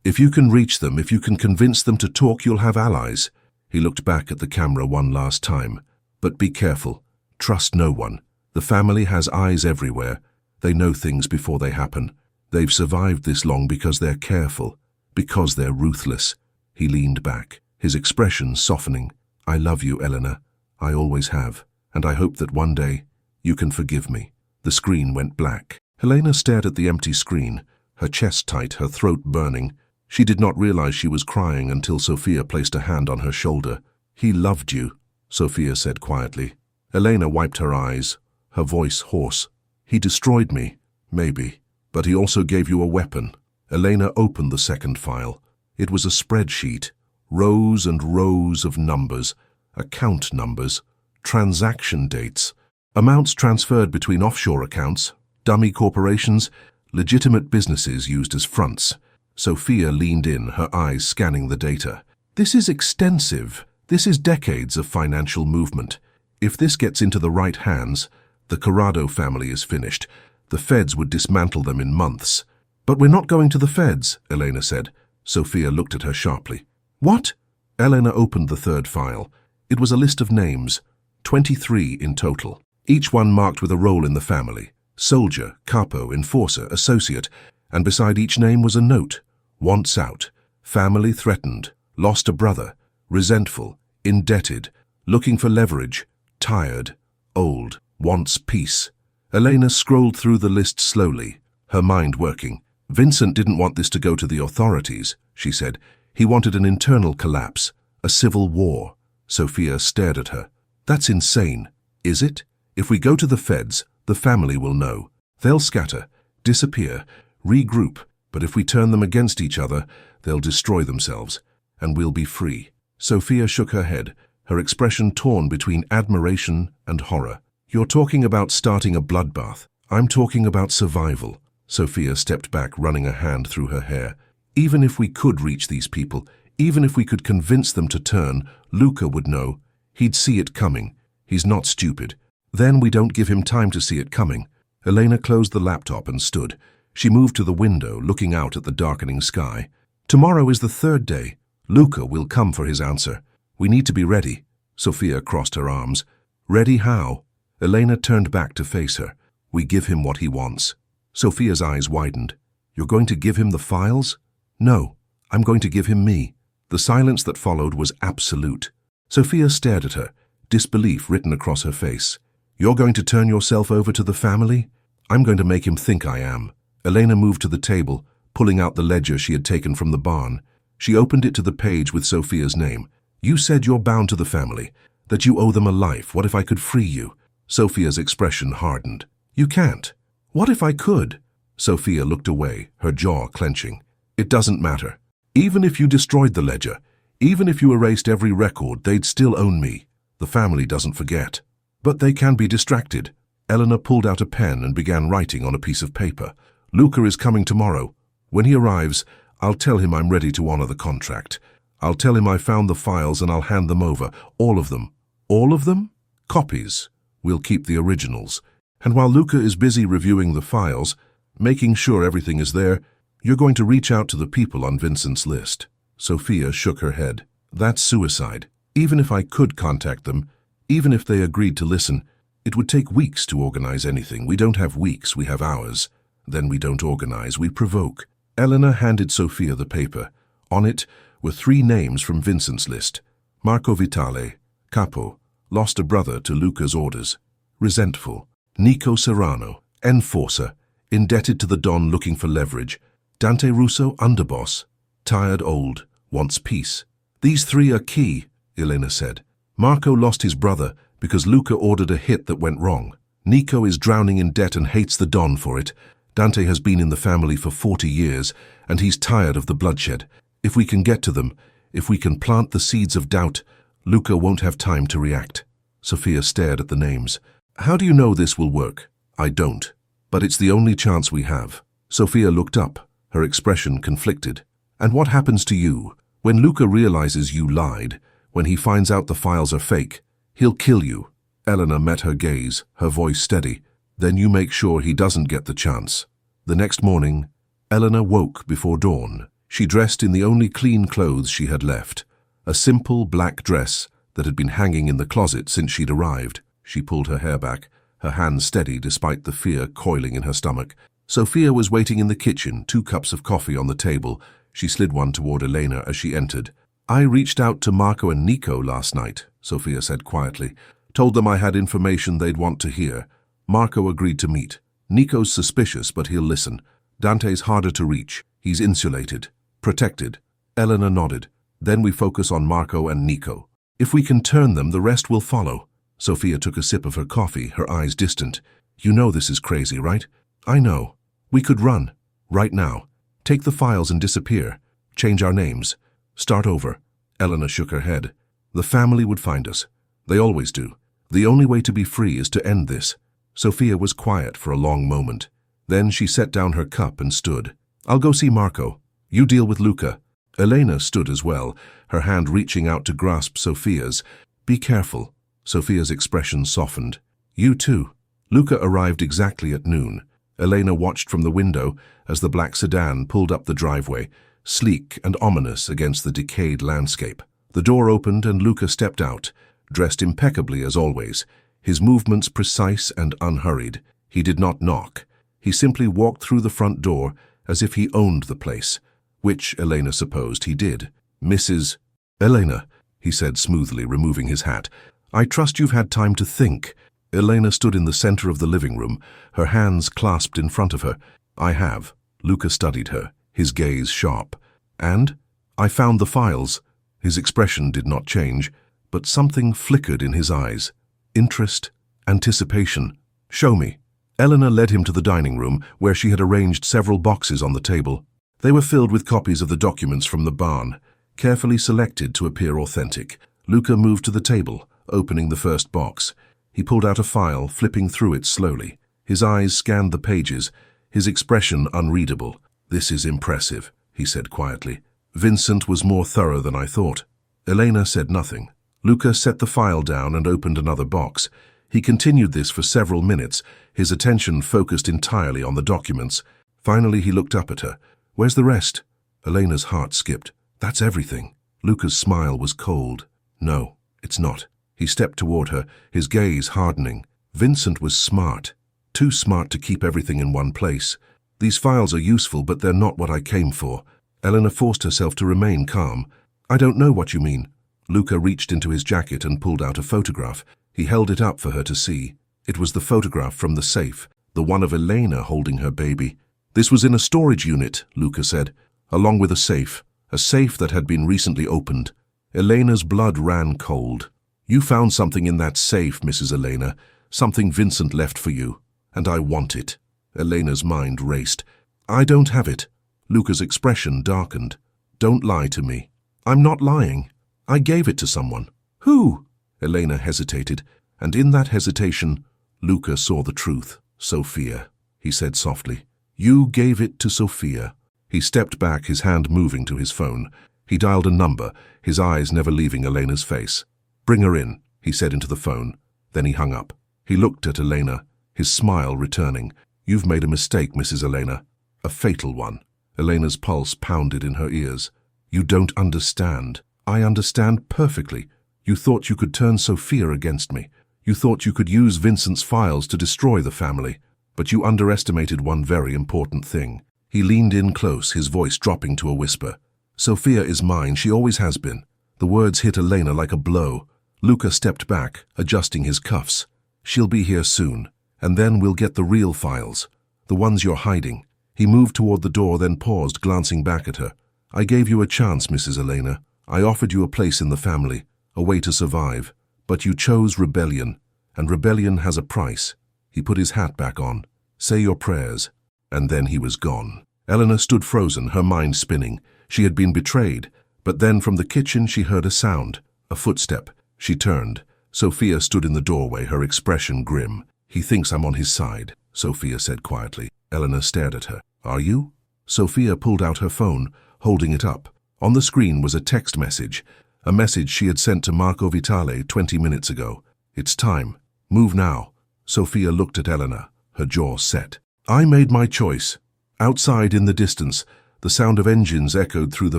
If you can reach them, if you can convince them to talk, you'll have allies. He looked back at the camera one last time. But be careful. Trust no one. The family has eyes everywhere. They know things before they happen. They've survived this long because they're careful, because they're ruthless. He leaned back, his expression softening. I love you, Elena. I always have, and I hope that one day you can forgive me. The screen went black. Elena stared at the empty screen, her chest tight, her throat burning. She did not realize she was crying until Sophia placed a hand on her shoulder. He loved you, Sophia said quietly. Elena wiped her eyes, her voice hoarse. He destroyed me, maybe, but he also gave you a weapon. Elena opened the second file. It was a spreadsheet, rows and rows of numbers, account numbers, transaction dates, amounts transferred between offshore accounts, dummy corporations, legitimate businesses used as fronts. Sophia leaned in, her eyes scanning the data. This is extensive. This is decades of financial movement. If this gets into the right hands, the Corrado family is finished. The feds would dismantle them in months. But we're not going to the feds, Elena said. Sophia looked at her sharply. What? Elena opened the third file. It was a list of names, 23 in total, each one marked with a role in the family. Soldier, capo, enforcer, associate, and beside each name was a note. Wants out, family threatened, lost a brother, resentful, indebted, looking for leverage, tired, old, wants peace. Elena scrolled through the list slowly, her mind working. Vincent didn't want this to go to the authorities, she said. He wanted an internal collapse, a civil war. Sophia stared at her. That's insane. Is it? If we go to the feds, the family will know. They'll scatter, disappear, regroup, but if we turn them against each other, they'll destroy themselves, and we'll be free. Sophia shook her head, her expression torn between admiration and horror. You're talking about starting a bloodbath. I'm talking about survival. Sophia stepped back, running a hand through her hair. Even if we could reach these people, even if we could convince them to turn, Luca would know. He'd see it coming. He's not stupid. Then we don't give him time to see it coming. Elena closed the laptop and stood. She moved to the window, looking out at the darkening sky. Tomorrow is the third day. Luca will come for his answer. We need to be ready. Sophia crossed her arms. Ready how? Elena turned back to face her. We give him what he wants. Sophia's eyes widened. You're going to give him the files? No, I'm going to give him me. The silence that followed was absolute. Sophia stared at her, disbelief written across her face. You're going to turn yourself over to the family? I'm going to make him think I am. Elena moved to the table, pulling out the ledger she had taken from the barn. She opened it to the page with Sophia's name. You said you're bound to the family, that you owe them a life. What if I could free you? Sophia's expression hardened. You can't. What if I could? Sophia looked away, her jaw clenching. It doesn't matter. Even if you destroyed the ledger, even if you erased every record, they'd still own me. The family doesn't forget. But they can be distracted. Elena pulled out a pen and began writing on a piece of paper. Luca is coming tomorrow. When he arrives, I'll tell him I'm ready to honor the contract. I'll tell him I found the files and I'll hand them over. All of them. All of them? Copies. We'll keep the originals. And while Luca is busy reviewing the files, making sure everything is there, you're going to reach out to the people on Vincent's list. Sophia shook her head. That's suicide. Even if I could contact them, even if they agreed to listen, it would take weeks to organize anything. We don't have weeks, we have hours. Then we don't organize, we provoke. Elena handed Sophia the paper. On it were 3 names from Vincent's list. Marco Vitale, capo, lost a brother to Luca's orders. Resentful. Nico Serrano, enforcer, indebted to the Don looking for leverage. Dante Russo, underboss, tired old, wants peace. These 3 are key, Elena said. Marco lost his brother because Luca ordered a hit that went wrong. Nico is drowning in debt and hates the Don for it. Dante has been in the family for 40 years, and he's tired of the bloodshed. If we can get to them, if we can plant the seeds of doubt, Luca won't have time to react. Sophia stared at the names. How do you know this will work? I don't. But it's the only chance we have. Sophia looked up, her expression conflicted. And what happens to you? When Luca realizes you lied, when he finds out the files are fake, He'll kill you. Elena met her gaze, her voice steady. Then you make sure he doesn't get the chance. The next morning, Elena woke before dawn. She dressed in the only clean clothes she had left, a simple black dress that had been hanging in the closet since she'd arrived. She pulled her hair back, her hands steady despite the fear coiling in her stomach. Sophia was waiting in the kitchen, 2 cups of coffee on the table. She slid one toward Elena as she entered. I reached out to Marco and Nico last night, Sophia said quietly. Told them I had information they'd want to hear. Marco agreed to meet. Nico's suspicious, but he'll listen. Dante's harder to reach. He's insulated, protected. Elena nodded. Then we focus on Marco and Nico. If we can turn them, the rest will follow. Sophia took a sip of her coffee, her eyes distant. You know this is crazy, right? I know. We could run. Right now. Take the files and disappear. Change our names. Start over. Elena shook her head. The family would find us. They always do. The only way to be free is to end this. Sophia was quiet for a long moment. Then she set down her cup and stood. I'll go see Marco. You deal with Luca. Elena stood as well, her hand reaching out to grasp Sophia's. Be careful. Sophia's expression softened. You too. Luca arrived exactly at noon. Elena watched from the window as the black sedan pulled up the driveway, sleek and ominous against the decayed landscape. The door opened and Luca stepped out, dressed impeccably as always, his movements precise and unhurried. He did not knock. He simply walked through the front door as if he owned the place, which Elena supposed he did. Mrs. Elena, he said smoothly, removing his hat. I trust you've had time to think. Elena stood in the center of the living room, her hands clasped in front of her. I have. Luca studied her, his gaze sharp. And? I found the files. His expression did not change, but something flickered in his eyes. Interest, anticipation. Show me. Elena led him to the dining room, where she had arranged several boxes on the table. They were filled with copies of the documents from the barn, carefully selected to appear authentic. Luca moved to the table, opening the first box. He pulled out a file, flipping through it slowly. His eyes scanned the pages, his expression unreadable. This is impressive, he said quietly. Vincent was more thorough than I thought. Elena said nothing. Luca set the file down and opened another box. He continued this for several minutes, his attention focused entirely on the documents. Finally, he looked up at her. Where's the rest? Elena's heart skipped. That's everything. Luca's smile was cold. No, it's not. He stepped toward her, his gaze hardening. Vincent was smart. Too smart to keep everything in one place. These files are useful, but they're not what I came for. Elena forced herself to remain calm. I don't know what you mean. Luca reached into his jacket and pulled out a photograph. He held it up for her to see. It was the photograph from the safe, the one of Elena holding her baby. This was in a storage unit, Luca said, along with a safe that had been recently opened. Elena's blood ran cold. You found something in that safe, Mrs. Elena, something Vincent left for you, and I want it. Elena's mind raced. I don't have it. Luca's expression darkened. Don't lie to me. I'm not lying. I gave it to someone. Who? Elena hesitated, and in that hesitation, Luca saw the truth. Sophia, he said softly. You gave it to Sophia. He stepped back, his hand moving to his phone. He dialed a number, his eyes never leaving Elena's face. Bring her in, he said into the phone. Then he hung up. He looked at Elena, his smile returning. You've made a mistake, Mrs. Elena. A fatal one. Elena's pulse pounded in her ears. You don't understand. I understand perfectly. You thought you could turn Sophia against me. You thought you could use Vincent's files to destroy the family. But you underestimated one very important thing. He leaned in close, his voice dropping to a whisper. Sophia is mine, she always has been. The words hit Elena like a blow. Luca stepped back, adjusting his cuffs. She'll be here soon, and then we'll get the real files, the ones you're hiding. He moved toward the door, then paused, glancing back at her. I gave you a chance, Mrs. Elena. I offered you a place in the family, a way to survive. But you chose rebellion, and rebellion has a price. He put his hat back on. Say your prayers. And then he was gone. Elena stood frozen, her mind spinning. She had been betrayed, but then from the kitchen she heard a sound, a footstep. She turned. Sophia stood in the doorway, her expression grim. He thinks I'm on his side, Sophia said quietly. Elena stared at her. Are you? Sophia pulled out her phone, holding it up. On the screen was a text message, a message she had sent to Marco Vitale 20 minutes ago. It's time. Move now. Sophia looked at Elena, her jaw set. I made my choice. Outside in the distance, the sound of engines echoed through the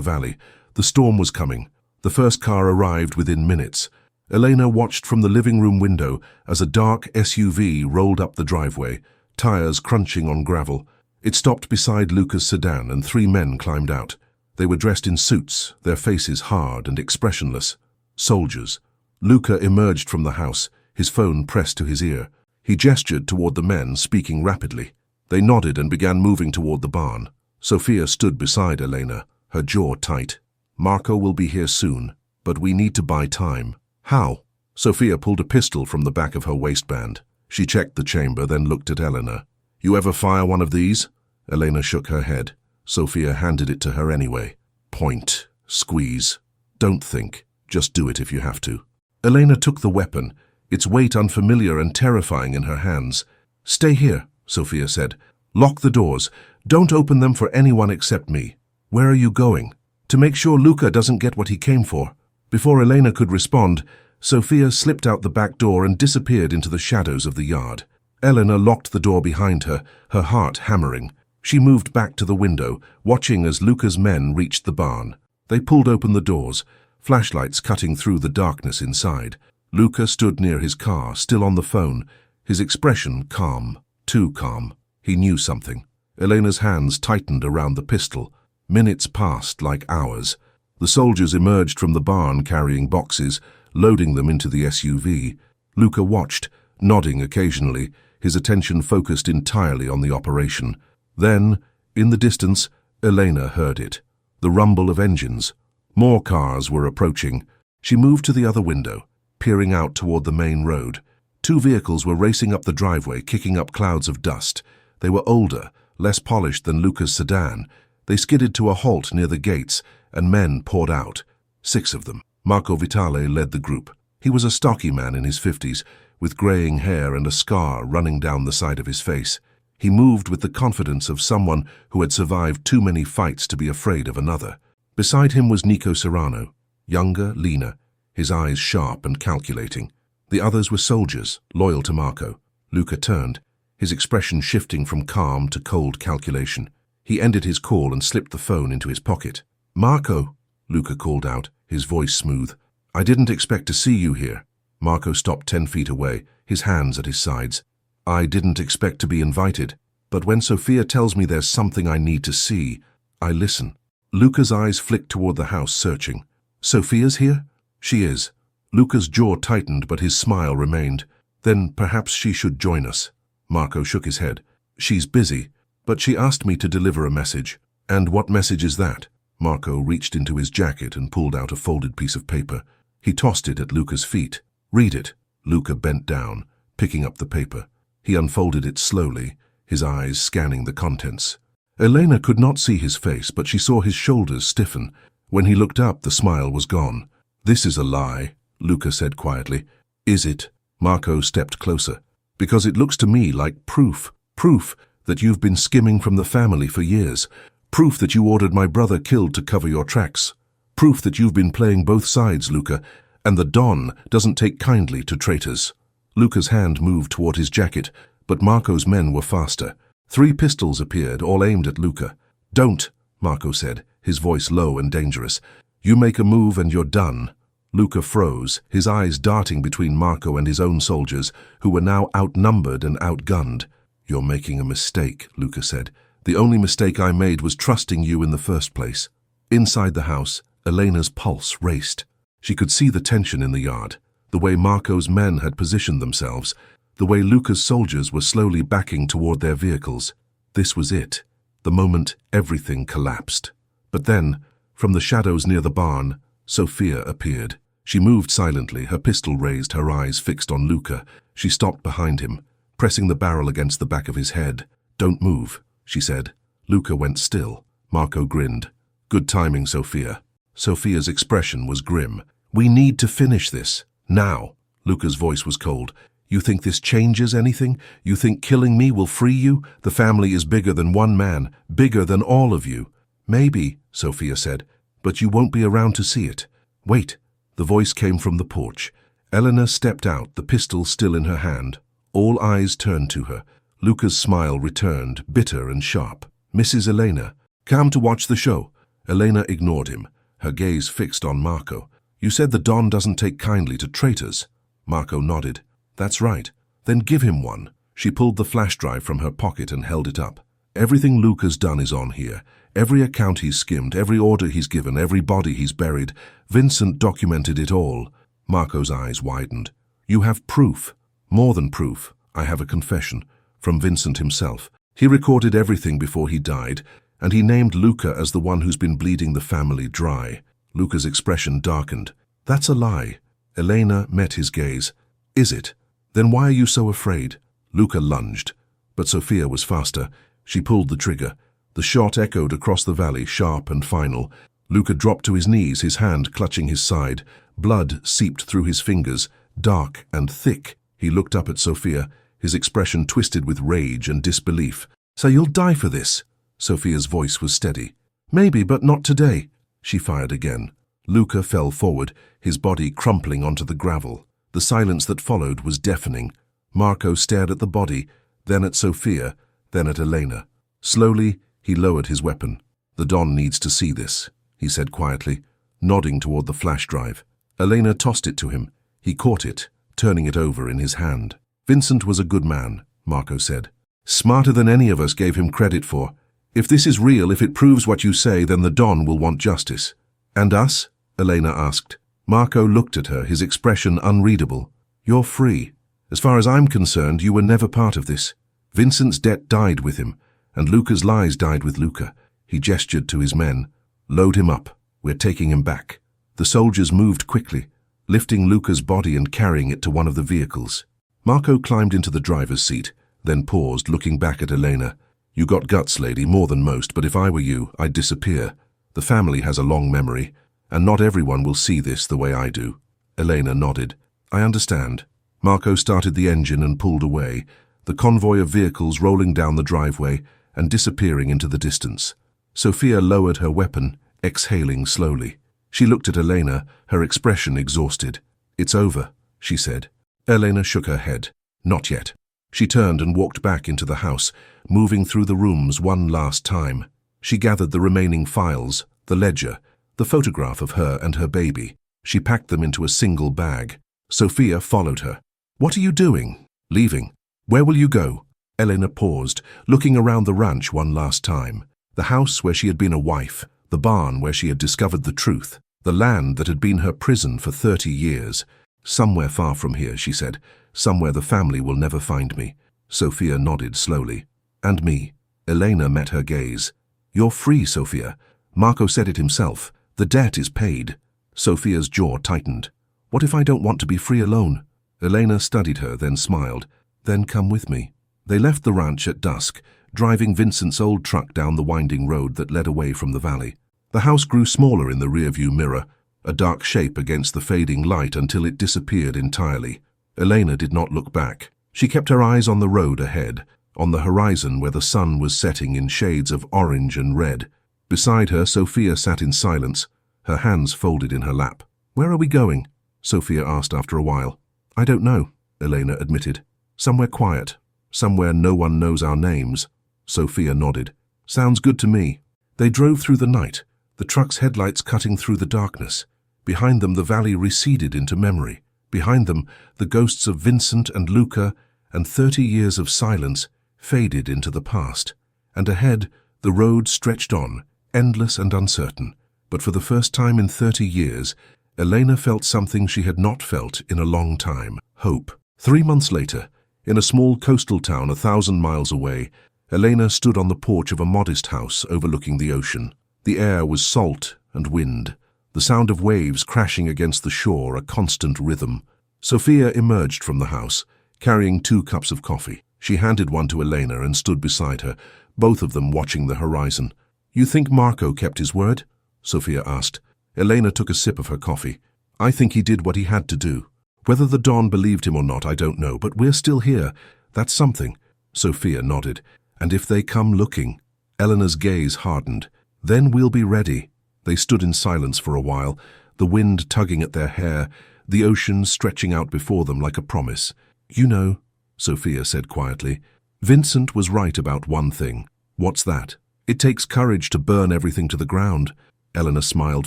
valley. The storm was coming. The first car arrived within minutes. Elena watched from the living room window as a dark SUV rolled up the driveway, tires crunching on gravel. It stopped beside Luca's sedan and 3 men climbed out. They were dressed in suits, their faces hard and expressionless. Soldiers. Luca emerged from the house, his phone pressed to his ear. He gestured toward the men, speaking rapidly. They nodded and began moving toward the barn. Sophia stood beside Elena, her jaw tight. Marco will be here soon, but we need to buy time. How? Sophia pulled a pistol from the back of her waistband. She checked the chamber, then looked at Elena. You ever fire one of these? Elena shook her head. Sophia handed it to her anyway. Point. Squeeze. Don't think. Just do it if you have to. Elena took the weapon, its weight unfamiliar and terrifying in her hands. Stay here, Sophia said. Lock the doors. Don't open them for anyone except me. Where are you going? To make sure Luca doesn't get what he came for. Before Elena could respond, Sophia slipped out the back door and disappeared into the shadows of the yard. Elena locked the door behind her, her heart hammering. She moved back to the window, watching as Luca's men reached the barn. They pulled open the doors, flashlights cutting through the darkness inside. Luca stood near his car, still on the phone, his expression calm, too calm. He knew something. Elena's hands tightened around the pistol. Minutes passed like hours. The soldiers emerged from the barn carrying boxes, loading them into the SUV. Luca watched, nodding occasionally, his attention focused entirely on the operation. Then, in the distance, Elena heard it. The rumble of engines. More cars were approaching. She moved to the other window, peering out toward the main road. 2 vehicles were racing up the driveway, kicking up clouds of dust. They were older, less polished than Luca's sedan. They skidded to a halt near the gates, and men poured out. 6 of them. Marco Vitale led the group. He was a stocky man in his 50s, with graying hair and a scar running down the side of his face. He moved with the confidence of someone who had survived too many fights to be afraid of another. Beside him was Nico Serrano, younger, leaner, his eyes sharp and calculating. The others were soldiers, loyal to Marco. Luca turned, his expression shifting from calm to cold calculation. He ended his call and slipped the phone into his pocket. Marco, Luca called out, his voice smooth. I didn't expect to see you here. Marco stopped 10 feet away, his hands at his sides. I didn't expect to be invited, but when Sophia tells me there's something I need to see, I listen. Luca's eyes flicked toward the house, searching. Sophia's here? She is. Luca's jaw tightened, but his smile remained. Then perhaps she should join us. Marco shook his head. She's busy, but she asked me to deliver a message. And what message is that? Marco reached into his jacket and pulled out a folded piece of paper. He tossed it at Luca's feet. Read it. Luca bent down, picking up the paper. He unfolded it slowly, his eyes scanning the contents. Elena could not see his face, but she saw his shoulders stiffen. When he looked up, the smile was gone. This is a lie, Luca said quietly. Is it? Marco stepped closer. Because it looks to me like proof. Proof that you've been skimming from the family for years. Proof that you ordered my brother killed to cover your tracks. Proof that you've been playing both sides, Luca, and the Don doesn't take kindly to traitors. Luca's hand moved toward his jacket, but Marco's men were faster. 3 pistols appeared, all aimed at Luca. Don't, Marco said, his voice low and dangerous. You make a move and you're done. Luca froze, his eyes darting between Marco and his own soldiers, who were now outnumbered and outgunned. You're making a mistake, Luca said. The only mistake I made was trusting you in the first place. Inside the house, Elena's pulse raced. She could see the tension in the yard, the way Marco's men had positioned themselves, the way Luca's soldiers were slowly backing toward their vehicles. This was it, the moment everything collapsed. But then, from the shadows near the barn, Sophia appeared. She moved silently, her pistol raised, her eyes fixed on Luca. She stopped behind him, pressing the barrel against the back of his head. Don't move, she said. Luca went still. Marco grinned. Good timing, Sophia. Sophia's expression was grim. We need to finish this. Now. Luca's voice was cold. You think this changes anything? You think killing me will free you? The family is bigger than one man, bigger than all of you. Maybe, Sophia said, but you won't be around to see it. Wait. The voice came from the porch. Elena stepped out, the pistol still in her hand. All eyes turned to her. Luca's smile returned, bitter and sharp. "Mrs. Elena, come to watch the show." Elena ignored him, her gaze fixed on Marco. "You said the Don doesn't take kindly to traitors." Marco nodded. "That's right. Then give him one." She pulled the flash drive from her pocket and held it up. "Everything Luca's done is on here. Every account he's skimmed, every order he's given, every body he's buried. Vincent documented it all." Marco's eyes widened. "You have proof." "More than proof. I have a confession. From Vincent himself. He recorded everything before he died, and he named Luca as the one who's been bleeding the family dry." Luca's expression darkened. "That's a lie." Elena met his gaze. "Is it? Then why are you so afraid?" Luca lunged, but Sophia was faster. She pulled the trigger. The shot echoed across the valley, sharp and final. Luca dropped to his knees, his hand clutching his side. Blood seeped through his fingers, dark and thick. He looked up at Sophia, his expression twisted with rage and disbelief. "So you'll die for this?" Sophia's voice was steady. "Maybe, but not today." She fired again. Luca fell forward, his body crumpling onto the gravel. The silence that followed was deafening. Marco stared at the body, then at Sophia, then at Elena. Slowly, he lowered his weapon. "The Don needs to see this," he said quietly, nodding toward the flash drive. Elena tossed it to him. He caught it, turning it over in his hand. "Vincent was a good man," Marco said. "Smarter than any of us gave him credit for. If this is real, if it proves what you say, then the Don will want justice." "And us?" Elena asked. Marco looked at her, his expression unreadable. "You're free. As far as I'm concerned, you were never part of this. Vincent's debt died with him, and Luca's lies died with Luca." He gestured to his men. "Load him up. We're taking him back." The soldiers moved quickly, lifting Luca's body and carrying it to one of the vehicles. Marco climbed into the driver's seat, then paused, looking back at Elena. "You got guts, lady, more than most, but if I were you, I'd disappear. The family has a long memory, and not everyone will see this the way I do." Elena nodded. "I understand." Marco started the engine and pulled away, the convoy of vehicles rolling down the driveway and disappearing into the distance. Sophia lowered her weapon, exhaling slowly. She looked at Elena, her expression exhausted. "It's over," she said. Elena shook her head. "Not yet." She turned and walked back into the house, moving through the rooms one last time. She gathered the remaining files, the ledger, the photograph of her and her baby. She packed them into a single bag. Sophia followed her. "What are you doing?" "Leaving." "Where will you go?" Elena paused, looking around the ranch one last time. The house where she had been a wife, the barn where she had discovered the truth, the land that had been her prison for 30 years. "Somewhere far from here," she said. "Somewhere the family will never find me." Sophia nodded slowly. "And me." Elena met her gaze. "You're free, Sophia. Marco said it himself. The debt is paid." Sophia's jaw tightened. "What if I don't want to be free alone?" Elena studied her, then smiled. "Then come with me." They left the ranch at dusk, driving Vincent's old truck down the winding road that led away from the valley. The house grew smaller in the rearview mirror, a dark shape against the fading light until it disappeared entirely. Elena did not look back. She kept her eyes on the road ahead, on the horizon where the sun was setting in shades of orange and red. Beside her, Sophia sat in silence, her hands folded in her lap. "Where are we going?" Sophia asked after a while. "I don't know," Elena admitted. "Somewhere quiet. Somewhere no one knows our names." Sophia nodded. "Sounds good to me." They drove through the night, the truck's headlights cutting through the darkness. Behind them the valley receded into memory. Behind them the ghosts of Vincent and Luca and 30 years of silence faded into the past. And ahead the road stretched on, endless and uncertain. But for the first time in 30 years, Elena felt something she had not felt in a long time: hope. 3 months later, in a small coastal town 1,000 miles away, Elena stood on the porch of a modest house overlooking the ocean. The air was salt and wind, the sound of waves crashing against the shore a constant rhythm. Sophia emerged from the house, carrying 2 cups of coffee. She handed one to Elena and stood beside her, both of them watching the horizon. "You think Marco kept his word?" Sophia asked. Elena took a sip of her coffee. "I think he did what he had to do. Whether the Don believed him or not, I don't know, but we're still here. That's something." Sophia nodded. "And if they come looking?" Elena's gaze hardened. "Then we'll be ready." They stood in silence for a while, the wind tugging at their hair, the ocean stretching out before them like a promise. "You know," Sophia said quietly, "Vincent was right about one thing." "What's that?" "It takes courage to burn everything to the ground." Elena smiled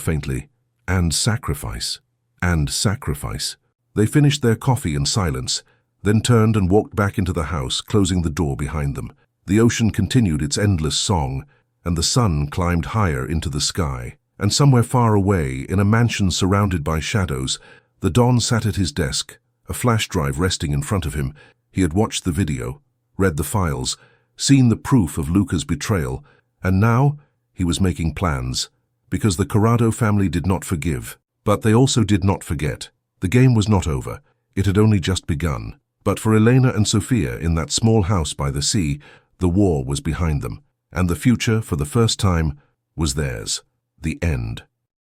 faintly. "And sacrifice." "And sacrifice." They finished their coffee in silence, then turned and walked back into the house, closing the door behind them. The ocean continued its endless song, and the sun climbed higher into the sky. And somewhere far away, in a mansion surrounded by shadows, the Don sat at his desk, a flash drive resting in front of him. He had watched the video, read the files, seen the proof of Luca's betrayal, and now he was making plans, because the Corrado family did not forgive. But they also did not forget. The game was not over. It had only just begun. But for Elena and Sophia in that small house by the sea, the war was behind them, and the future, for the first time, was theirs. The end.